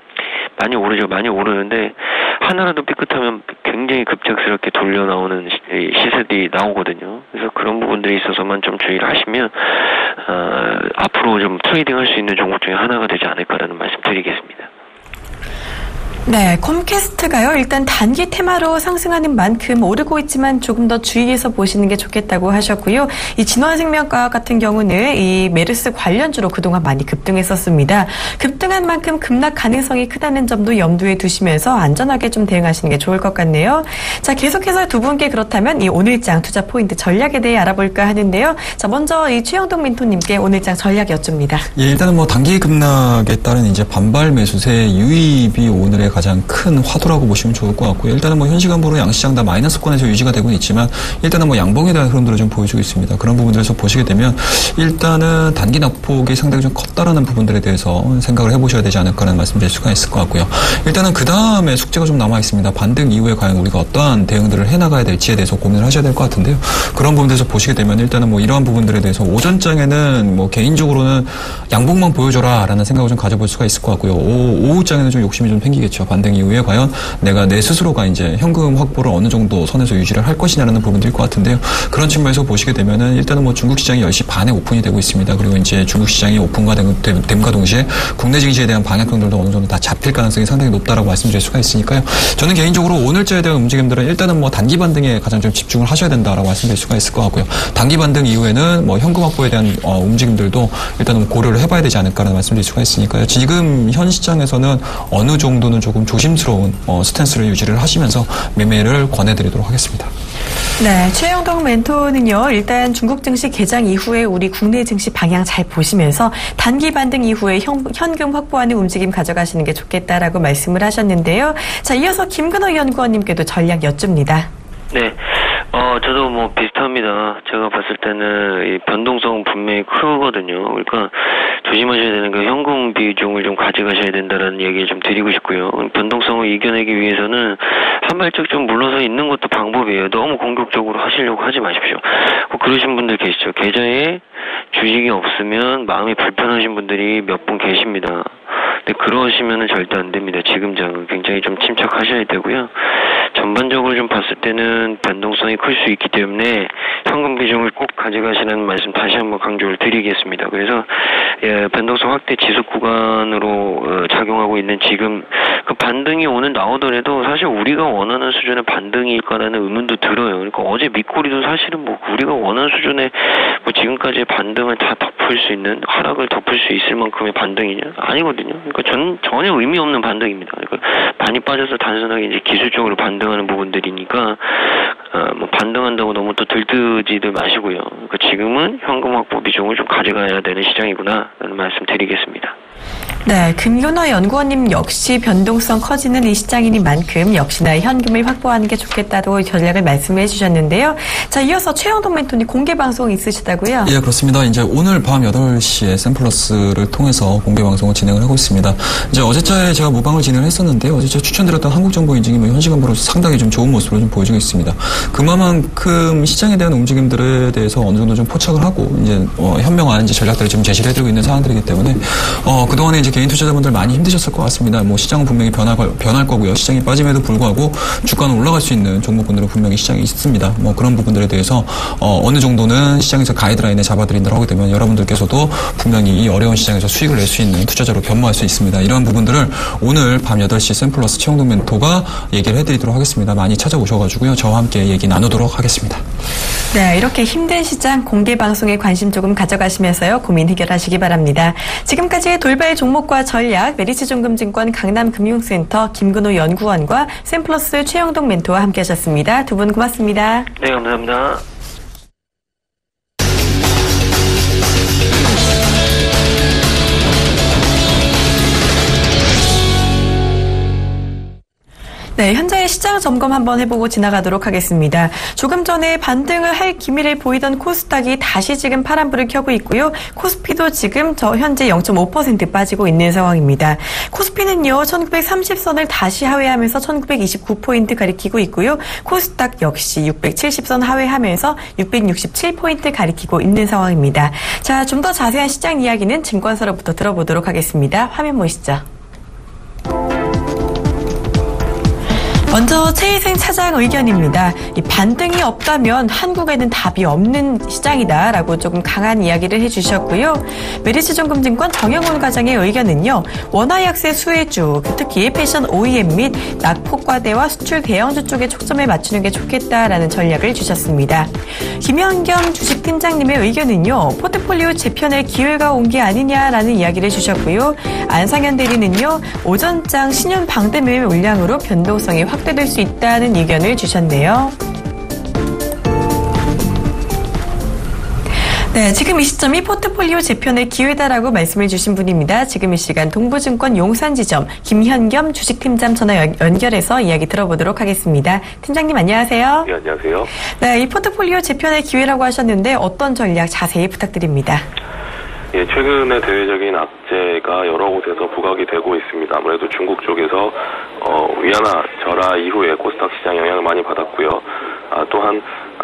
많이 오르죠. 많이 오르는데 하나라도 삐끗하면 굉장히 급작스럽게 돌려 나오는 시세들이 나오거든요. 그래서 그런 부분들이 있어서만 좀 주의를 하시면 앞으로 좀 트레이딩 할 수 있는 종목 중에 하나가 되지 않을까라는 말씀 드리겠습니다. 네, 컴캐스트가요. 일단 단기 테마로 상승하는 만큼 오르고 있지만 조금 더 주의해서 보시는 게 좋겠다고 하셨고요. 이 진원생명과학 같은 경우는 이 메르스 관련주로 그동안 많이 급등했었습니다. 급등한 만큼 급락 가능성이 크다는 점도 염두에 두시면서 안전하게 좀 대응하시는 게 좋을 것 같네요. 자, 계속해서 두 분께 그렇다면 이 오늘장 투자 포인트 전략에 대해 알아볼까 하는데요. 자, 먼저 이 최영동 멘토님께 오늘장 전략 여쭙니다. 예, 일단은 단기 급락에 따른 이제 반발 매수세 유입이 오늘의 가장 큰 화두라고 보시면 좋을 것 같고요. 일단은 현 시간부로 양시장 다 마이너스권에서 유지가 되고 있지만 일단은 양봉에 대한 흐름들을 좀 보여주고 있습니다. 그런 부분들에서 보시게 되면 일단은 단기 낙폭이 상당히 좀 컸다라는 부분들에 대해서 생각을 해보셔야 되지 않을까라는 말씀드릴 수가 있을 것 같고요. 일단은 그 다음에 숙제가 좀 남아 있습니다. 반등 이후에 과연 우리가 어떠한 대응들을 해나가야 될지에 대해서 고민을 하셔야 될 것 같은데요. 그런 부분들에서 보시게 되면 일단은 이러한 부분들에 대해서 오전장에는 개인적으로는 양봉만 보여줘라라는 생각을 좀 가져볼 수가 있을 것 같고요. 오후장에는 좀 욕심이 좀 생기겠죠. 반등 이후에 과연 내가 내 스스로가 이제 현금 확보를 어느 정도 선에서 유지를 할 것이냐는 부분들일 것 같은데요. 그런 측면에서 보시게 되면은 일단은 중국 시장이 10시 반에 오픈이 되고 있습니다. 그리고 이제 중국 시장이 오픈과 됨과 동시에 국내 증시에 대한 방향성들도 어느 정도 다 잡힐 가능성이 상당히 높다라고 말씀드릴 수가 있으니까요. 저는 개인적으로 오늘자에 대한 움직임들은 일단은 단기 반등에 가장 좀 집중을 하셔야 된다라고 말씀드릴 수가 있을 것 같고요. 단기 반등 이후에는 현금 확보에 대한 움직임들도 일단은 고려를 해봐야 되지 않을까라는 말씀드릴 수가 있으니까요. 지금 현 시장에서는 어느 정도는 조금 조심스러운 스탠스를 유지를 하시면서 매매를 권해드리도록 하겠습니다. 네, 최영동 멘토는요. 일단 중국 증시 개장 이후에 우리 국내 증시 방향 잘 보시면서 단기 반등 이후에 현금 확보하는 움직임 가져가시는 게 좋겠다라고 말씀을 하셨는데요. 자, 이어서 김근호 연구원님께도 전략 여쭙니다. 네. 저도 뭐 비슷합니다. 제가 봤을 때는 이 변동성은 분명히 크거든요. 그러니까 조심하셔야 되는 게 현금 비중을 좀 가져가셔야 된다는 얘기를 좀 드리고 싶고요. 변동성을 이겨내기 위해서는 한 발짝 좀 물러서 있는 것도 방법이에요. 너무 공격적으로 하시려고 하지 마십시오. 그러신 분들 계시죠. 계좌에 주식이 없으면 마음이 불편하신 분들이 몇 분 계십니다. 근데 그러시면은 절대 안 됩니다. 지금 장은 굉장히 좀 침착하셔야 되고요. 전반적으로 좀 봤을 때는 변동성이 클 수 있기 때문에 현금 비중을 꼭 가져가시라는 말씀 다시 한번 강조를 드리겠습니다. 그래서 변동성 확대 지속 구간으로 작용하고 있는 지금 그 반등이 오늘 나오더라도 사실 우리가 원하는 수준의 반등일까라는 의문도 들어요. 그러니까 어제 밑꼬리도 사실은 뭐 우리가 원하는 수준의 뭐 지금까지의 반등을 다 덮을 수 있는 하락을 덮을 수 있을 만큼의 반등이냐? 아니거든요. 그러니까 전혀 의미 없는 반등입니다. 그러니까 많이 빠져서 단순하게 이제 기술적으로 반등하는 부분들이니까 뭐 반등한다고 너무 또 들뜨지들 마시고요. 그러니까 지금은 현금 확보 비중을 좀 가져가야 되는 시장이구나라는 말씀 드리겠습니다. 네, 금요나 연구원님 역시 변동성 커지는 이 시장이니만큼 역시나 현금을 확보하는 게 좋겠다고 전략을 말씀해 주셨는데요. 자, 이어서 최영동 멘토님 공개 방송 있으시다고요? 예, 그렇습니다. 이제 오늘 밤 8시에 샘플러스를 통해서 공개 방송을 진행을 하고 있습니다. 이제 어제자에 제가 모방을 진행을 했었는데요. 어제 제가 추천드렸던 한국정보인증이 뭐 현시간으로 상당히 좀 좋은 모습으로 좀 보여주고 있습니다. 그만큼 시장에 대한 움직임들에 대해서 어느 정도 좀 포착을 하고 이제 현명한 이제 전략들을 지금 제시를 해드리고 있는 상황들이기 때문에 그동안에 이제 개인 투자자분들 많이 힘드셨을 것 같습니다. 뭐 시장은 분명히 변할 거고요. 시장이 빠짐에도 불구하고 주가는 올라갈 수 있는 종목군들은 분명히 시장이 있습니다. 뭐 그런 부분들에 대해서 어느 정도는 시장에서 가이드라인에 잡아드린다고 하게 되면 여러분들께서도 분명히 이 어려운 시장에서 수익을 낼 수 있는 투자자로 변모할 수 있습니다. 이러한 부분들을 오늘 밤 8시 샘플러스 최영동 멘토가 얘기를 해드리도록 하겠습니다. 많이 찾아오셔가지고요. 저와 함께 얘기 나누도록 하겠습니다. 네, 이렇게 힘든 시장 공개 방송에 관심 조금 가져가시면서요. 고민 해결하시기 바랍니다. 지금까지 돌발 종목과 전략 메리츠증권증권 강남금융센터 김근호 연구원과 샘플러스 최영동 멘토와 함께하셨습니다. 두 분 고맙습니다. 네, 감사합니다. 네, 현재의 시장 점검 한번 해보고 지나가도록 하겠습니다. 조금 전에 반등을 할 기미를 보이던 코스닥이 다시 지금 파란불을 켜고 있고요. 코스피도 지금 현재 0.5% 빠지고 있는 상황입니다. 코스피는요, 1930선을 다시 하회하면서 1929포인트 가리키고 있고요. 코스닥 역시 670선 하회하면서 667포인트 가리키고 있는 상황입니다. 자, 좀 더 자세한 시장 이야기는 증권사로부터 들어보도록 하겠습니다. 화면 보시죠. 먼저 최희생 차장 의견입니다. 이 반등이 없다면 한국에는 답이 없는 시장이다라고 조금 강한 이야기를 해주셨고요. 메리츠증권증권 정영훈 과장의 의견은요. 원화 약세 수혜주, 특히 패션 OEM 및 낙폭과대와 수출 대형주 쪽에 초점을 맞추는 게 좋겠다라는 전략을 주셨습니다. 김현겸 주식팀장님의 의견은요. 포트폴리오 재편의 기회가 온 게 아니냐라는 이야기를 주셨고요. 안상현 대리는요. 오전장 신용 방대매매 물량으로 변동성이 확대될 수 있다는 의견을 주셨네요. 네, 지금 이 시점이 포트폴리오 재편의 기회다라고 말씀을 주신 분입니다. 지금 이 시간 동부증권 용산지점 김현겸 주식팀장 전화 연결해서 이야기 들어보도록 하겠습니다. 팀장님 안녕하세요. 네, 안녕하세요. 네, 이 포트폴리오 재편의 기회라고 하셨는데 어떤 전략 자세히 부탁드립니다. 예, 최근에 대외적인 악재가 여러 곳에서 부각이 되고 있습니다. 아무래도 중국 쪽에서 위안화 절하 이후에 코스닥 시장 영향을 많이 받았고요. 또한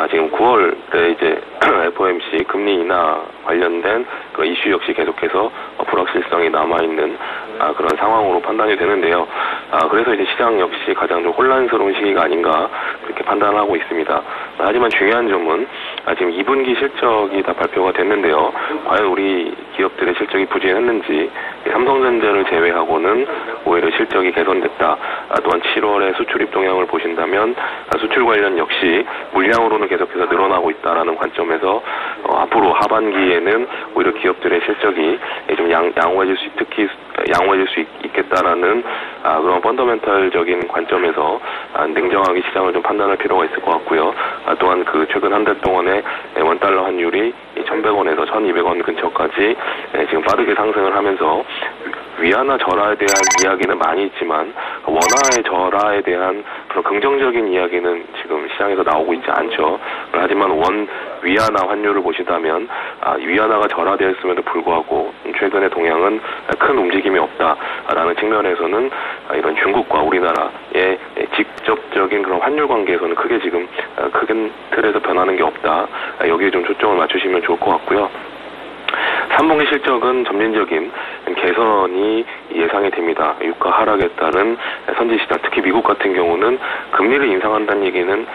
지금 9월에 이제 FOMC 금리 인하 관련된 그 이슈 역시 계속해서 불확실성이 남아있는 그런 상황으로 판단이 되는데요. 그래서 이제 시장 역시 가장 좀 혼란스러운 시기가 아닌가 그렇게 판단하고 있습니다. 하지만 중요한 점은 지금 2분기 실적이 다 발표가 됐는데요. 과연 우리 기업들의 실적이 부진했는지 삼성전자를 제외하고는 오히려 실적이 개선됐다. 또한 7월에 수출 입동량을 보신다면 수출 관련 역시 물량으로는 계속해서 늘어나고 있다라는 관점에서 앞으로 하반기에는 오히려 기업들의 실적이 좀 양호해질 수 있겠다라는 그런 펀더멘털적인 관점에서 냉정하게 시장을 좀 판단할 필요가 있을 것 같고요. 또한 그 최근 한 달 동안에 원달러 환율이 1,100원에서 1,200원 근처까지 지금 빠르게 상승을 하면서 위안화 절하에 대한 이야기는 많이 있지만 원화의 절하에 대한 그런 긍정적인 이야기는 지금 시장에서 나오고 있지 않죠. 하지만 위안화 환율을 보시다면 위안화가 절하되었음에도 불구하고 최근의 동향은 큰 움직임이 없다라는 측면에서는 이런 중국과 우리나라의 직접적인 그런 환율 관계에서는 크게 지금 큰 틀에서 변하는 게 없다. 여기에 좀 초점을 맞추시면 좋을 것 같고요. 3분기 실적은 점진적인 개선이 예상이 됩니다. 유가 하락에 따른 선진시장, 특히 미국 같은 경우는 금리를 인상한다는 얘기는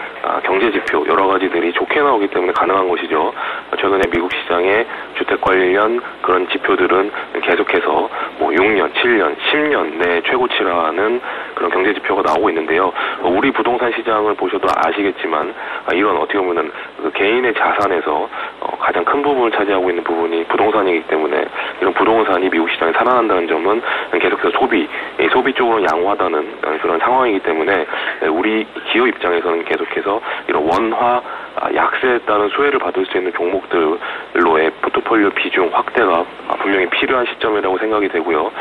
경제 지표 여러 가지들이 좋게 나오기 때문에 가능한 것이죠. 최근에 미국 시장의 주택 관련 그런 지표들은 계속해서 6년, 7년, 10년 내 최고치라는 그런 경제 지표가 나오고 있는데요. 우리 부동산 시장을 보셔도 아시겠지만 이런 어떻게 보면은 그 개인의 자산에서 가장 큰 부분을 차지하고 있는 부분이 부동산이기 때문에 이런 부동산이 미국 시장에 살아난다는 점은 계속해서 소비 쪽으로 양호하다는 그런 상황이기 때문에 우리 기업 입장에서는 계속해서 이런 원화 약세에 따른 수혜를 받을 수 있는 종목들로의 포트폴리오 비중 확대가 분명히 필요한 시점이라고 생각이 되고요.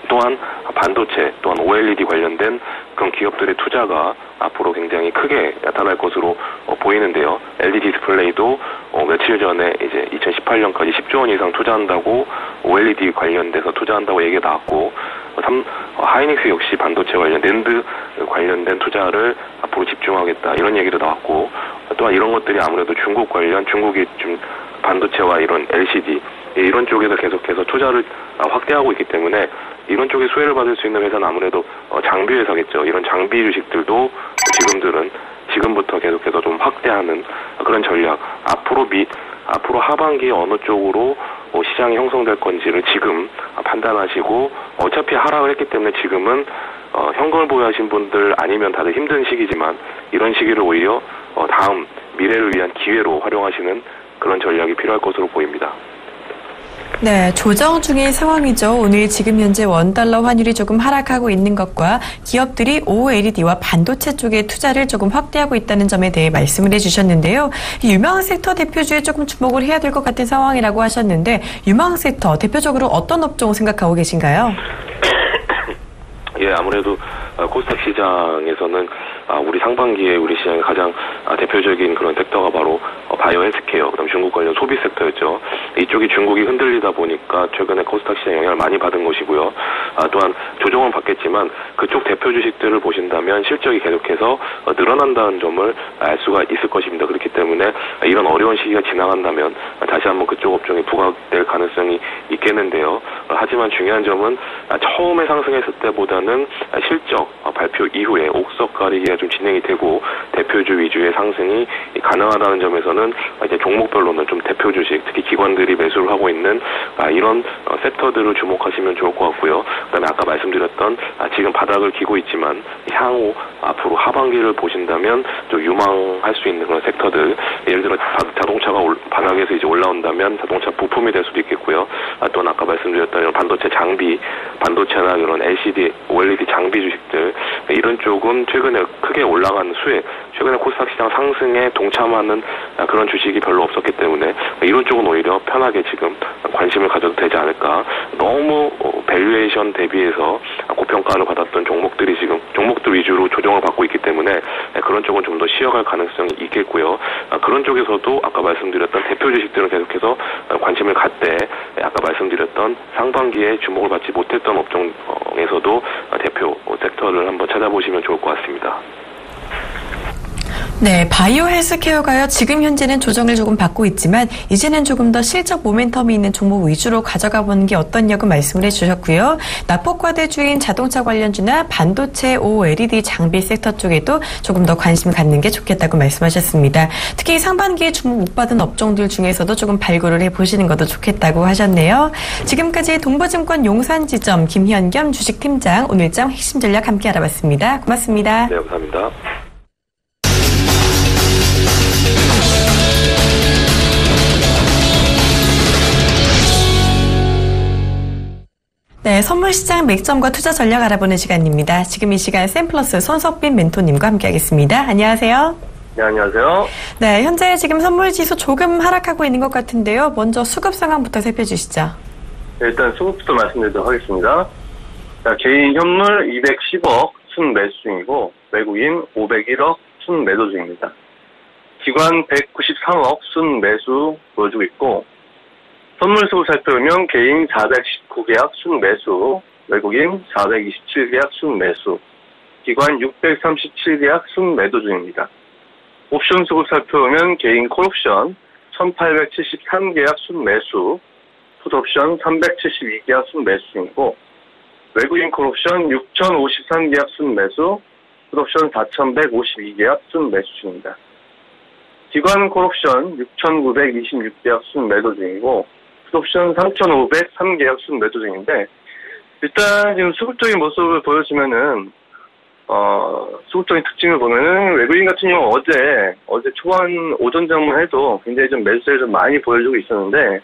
또한 반도체, 또한 OLED 관련된 그런 기업들의 투자가 앞으로 굉장히 크게 나타날 것으로 보이는데요. LG 디스플레이도 며칠 전에 이제 2018년까지 10조 원 이상 투자한다고 OLED 관련돼서 투자한다고 얘기가 나왔고, 하이닉스 역시 반도체 관련 낸드 관련된 투자를 앞으로 집중하겠다 이런 얘기도 나왔고, 또한 이런 것들이 아무래도 중국이 좀 반도체와 이런 LCD 이런 쪽에서 계속해서 투자를 확대하고 있기 때문에 이런 쪽에 수혜를 받을 수 있는 회사는 아무래도 장비 회사겠죠. 이런 장비 주식들도 지금부터 계속해서 좀 확대하는 그런 전략. 앞으로 하반기에 어느 쪽으로 시장이 형성될 건지를 지금 판단하시고, 어차피 하락을 했기 때문에 지금은 현금을 보유하신 분들 아니면 다들 힘든 시기지만 이런 시기를 오히려 다음 미래를 위한 기회로 활용하시는 그런 전략이 필요할 것으로 보입니다. 네, 조정 중인 상황이죠. 오늘 지금 현재 원달러 환율이 조금 하락하고 있는 것과 기업들이 OLED와 반도체 쪽에 투자를 조금 확대하고 있다는 점에 대해 말씀을 해주셨는데요. 유망 섹터 대표주에 조금 주목을 해야 될 것 같은 상황이라고 하셨는데, 유망 섹터 대표적으로 어떤 업종 생각하고 계신가요? 예, 아무래도 코스닥 시장에서는 우리 상반기에 우리 시장의 가장 대표적인 그런 섹터가 바로 바이오 헬스케어, 그다음 중국 관련 소비 섹터였죠. 이쪽이 중국이 흔들리다 보니까 최근에 코스닥 시장 영향을 많이 받은 것이고요. 또한 조정은 받겠지만 그쪽 대표 주식들을 보신다면 실적이 계속해서 늘어난다는 점을 알 수가 있을 것입니다. 그렇기 때문에 이런 어려운 시기가 지나간다면 다시 한번 그쪽 업종이 부각될 가능성이 있겠는데요. 하지만 중요한 점은 처음에 상승했을 때보다는 실적 발표 이후에 옥석 가리기가 좀 진행이 되고 대표주 위주의 상승이 가능하다는 점에서는 이제 종목별로는 좀 대표 주식, 특히 기관들이 매수를 하고 있는 이런 섹터들을 주목하시면 좋을 것 같고요. 그다음에 아까 말씀드렸던 지금 바닥을 기고 있지만 향후 앞으로 하반기를 보신다면 좀 유망할 수 있는 그런 섹터들, 예를 들어 자동차가 바닥에서 이제 올라온다면 자동차 부품이 될 수도 있겠고요. 또는 아까 말씀드렸던 이런 반도체나 이런 LCD, OLED 장비 주식들, 이런 쪽은 최근에 크게 올라간 최근에 코스닥 시장 상승에 동참하는 그런 주식이 별로 없었기 때문에 이런 쪽은 오히려 편하게 지금 관심을 가져도 되지 않을까. 너무 밸류에이션 대비해서 고평가를 받았던 종목들 위주로 조정을 받고 있기 때문에 그런 쪽은 좀 더 쉬어갈 가능성이 있겠고요. 그런 쪽에서도 아까 말씀드렸던 대표 주식들은 계속해서 관심을 갖되, 아까 말씀드렸던 상반기에 주목을 받지 못했던 업종에서도 대표 섹터를 한번 찾아보시면 좋을 것 같습니다. 네, 바이오 헬스케어가요. 지금 현재는 조정을 조금 받고 있지만 이제는 조금 더 실적 모멘텀이 있는 종목 위주로 가져가 보는 게 어떻냐고 말씀을 해주셨고요. 낙폭과대주인 자동차 관련주나 반도체, OLED 장비 섹터 쪽에도 조금 더 관심 갖는 게 좋겠다고 말씀하셨습니다. 특히 상반기에 주목 못 받은 업종들 중에서도 조금 발굴을 해보시는 것도 좋겠다고 하셨네요. 지금까지 동부증권 용산지점 김현겸 주식팀장, 오늘장 핵심 전략 함께 알아봤습니다. 고맙습니다. 네, 감사합니다. 네, 선물시장 맥점과 투자 전략 알아보는 시간입니다. 지금 이 시간 샘플러스 손석빈 멘토님과 함께하겠습니다. 안녕하세요. 네, 안녕하세요. 네, 현재 지금 선물지수 조금 하락하고 있는 것 같은데요. 먼저 수급 상황부터 살펴주시죠. 네, 일단 수급부터 말씀드리도록 하겠습니다. 자, 개인 현물 210억 순매수 중이고 외국인 501억 순매도 중입니다. 기관 193억 순매수 보여주고 있고 선물 수급 살펴보면 개인 419계약 순매수, 외국인 427계약 순매수, 기관 637계약 순매도 중입니다. 옵션 수급 살펴보면 개인 콜옵션 1873계약 순매수, 풋옵션 372계약 순매수 중이고 외국인 콜옵션 6053계약 순매수, 풋옵션 4152계약 순매수 중입니다. 기관 콜옵션 6926계약 순매도 중이고 풋옵션 3503계약 순매도 중인데 일단 지금 수급적인 모습을 보여주면은 수급적인 특징을 보면은 외국인 같은 경우 어제 초반 오전 장만 해도 굉장히 좀 매수세를 좀 많이 보여주고 있었는데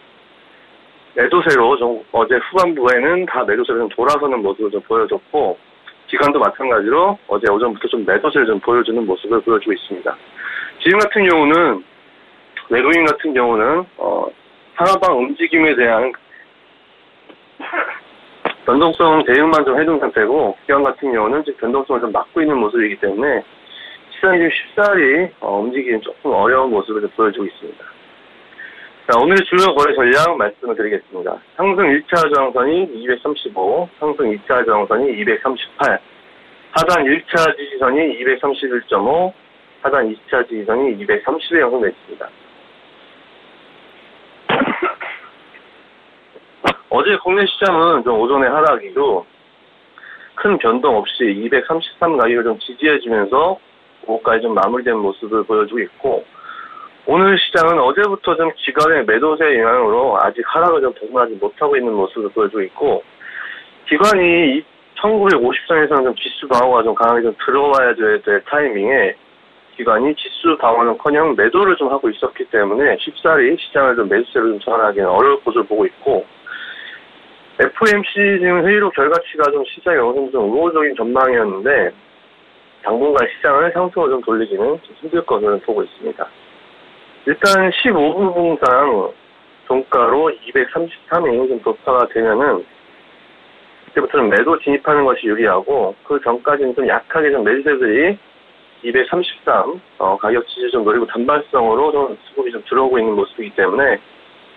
매도세로 좀 어제 후반부에는 다 매도세로 좀 돌아서는 모습을 좀 보여줬고 기관도 마찬가지로 어제 오전부터 좀 매도세를 좀 보여주는 모습을 보여주고 있습니다. 지금 같은 경우는 외국인 같은 경우는 상하방 움직임에 대한 변동성 대응만 좀 해둔 상태고 기관 같은 경우는 지금 변동성을 좀 막고 있는 모습이기 때문에 시장이 좀 쉽사리 움직이기는 조금 어려운 모습을 좀 보여주고 있습니다. 자, 오늘의 주요 거래 전략 말씀을 드리겠습니다. 상승 1차 저항선이 235, 상승 2차 저항선이 238, 하단 1차 지지선이 231.5, 하단 2차 지지선이 230에 형성되어 있습니다. 어제 국내 시장은 좀 오전에 하락이고 큰 변동 없이 233 가격을 좀 지지해주면서 고가에 좀 마무리된 모습을 보여주고 있고 오늘 시장은 어제부터 좀 기관의 매도세 영향으로 아직 하락을 좀 벗어나지 못하고 있는 모습을 보여주고 있고 기관이 1950선에서는 좀 지수 방어가 좀 강하게 좀 들어와야 될 타이밍에 기관이 지수 방어는커녕 매도를 좀 하고 있었기 때문에 쉽사리 시장을 좀 매수세로 좀 전환하기는 어려울 것으로 보고 있고 FOMC 지금 회의록 결과치가 좀 시장에 어느 정도 좀 우호적인 전망이었는데 당분간 시장을 상승으로 좀 돌리기는 좀 힘들 것으로 보고 있습니다. 일단 15분 봉상 종가로 233이 좀 돌파가 되면은 그때부터는 매도 진입하는 것이 유리하고 그 전까지는 좀 약하게 좀 매수세들이 233 가격 지지 좀 노리고 단발성으로 좀 수급이 좀 들어오고 있는 모습이기 때문에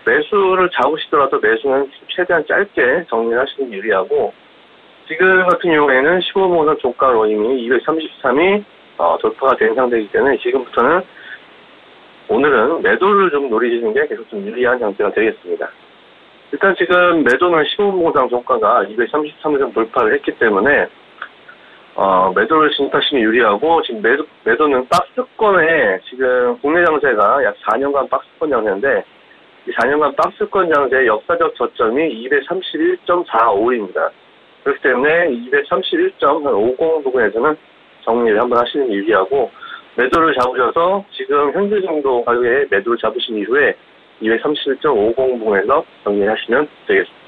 매수를 잡으시더라도 매수는 최대한 짧게 정리를 하시는 게 유리하고 지금 같은 경우에는 15분선 종가로 이미 233이 돌파가 된 상태이기 때문에 지금부터는 오늘은 매도를 좀 노리시는 게 계속 좀 유리한 상태가 되겠습니다. 일단 지금 매도는 15분선 종가가 233을 좀 돌파를 했기 때문에 매도를 진입하시는 게 유리하고 지금 매도는 박스권에 지금 국내 장세가 약 4년간 박스권 장세인데 이 4년간 박스권 장세의 역사적 저점이 231.45입니다. 그렇기 때문에 231.50 부분에서는 정리를 한번 하시는 게 유리하고 매도를 잡으셔서 지금 현재 정도 가격에 매도를 잡으신 이후에 231.50 부분에서 정리하시면 되겠습니다.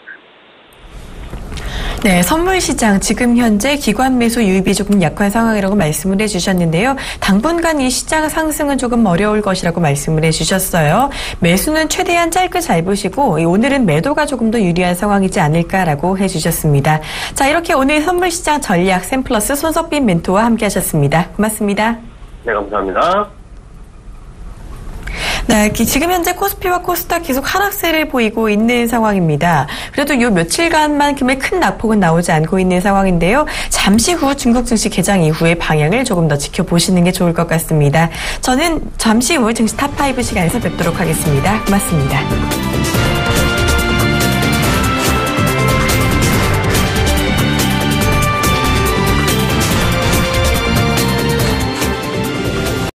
네, 선물시장 지금 현재 기관 매수 유입이 조금 약한 상황이라고 말씀을 해주셨는데요. 당분간 이 시장 상승은 조금 어려울 것이라고 말씀을 해주셨어요. 매수는 최대한 짧게 잡으시고 오늘은 매도가 조금 더 유리한 상황이지 않을까라고 해주셨습니다. 자, 이렇게 오늘 선물시장 전략 샘플러스 손석빈 멘토와 함께하셨습니다. 고맙습니다. 네, 감사합니다. 네, 지금 현재 코스피와 코스닥 계속 하락세를 보이고 있는 상황입니다. 그래도 요 며칠간만큼의 큰 낙폭은 나오지 않고 있는 상황인데요. 잠시 후 중국 증시 개장 이후의 방향을 조금 더 지켜보시는 게 좋을 것 같습니다. 저는 잠시 후 증시 탑5 시간에서 뵙도록 하겠습니다. 고맙습니다.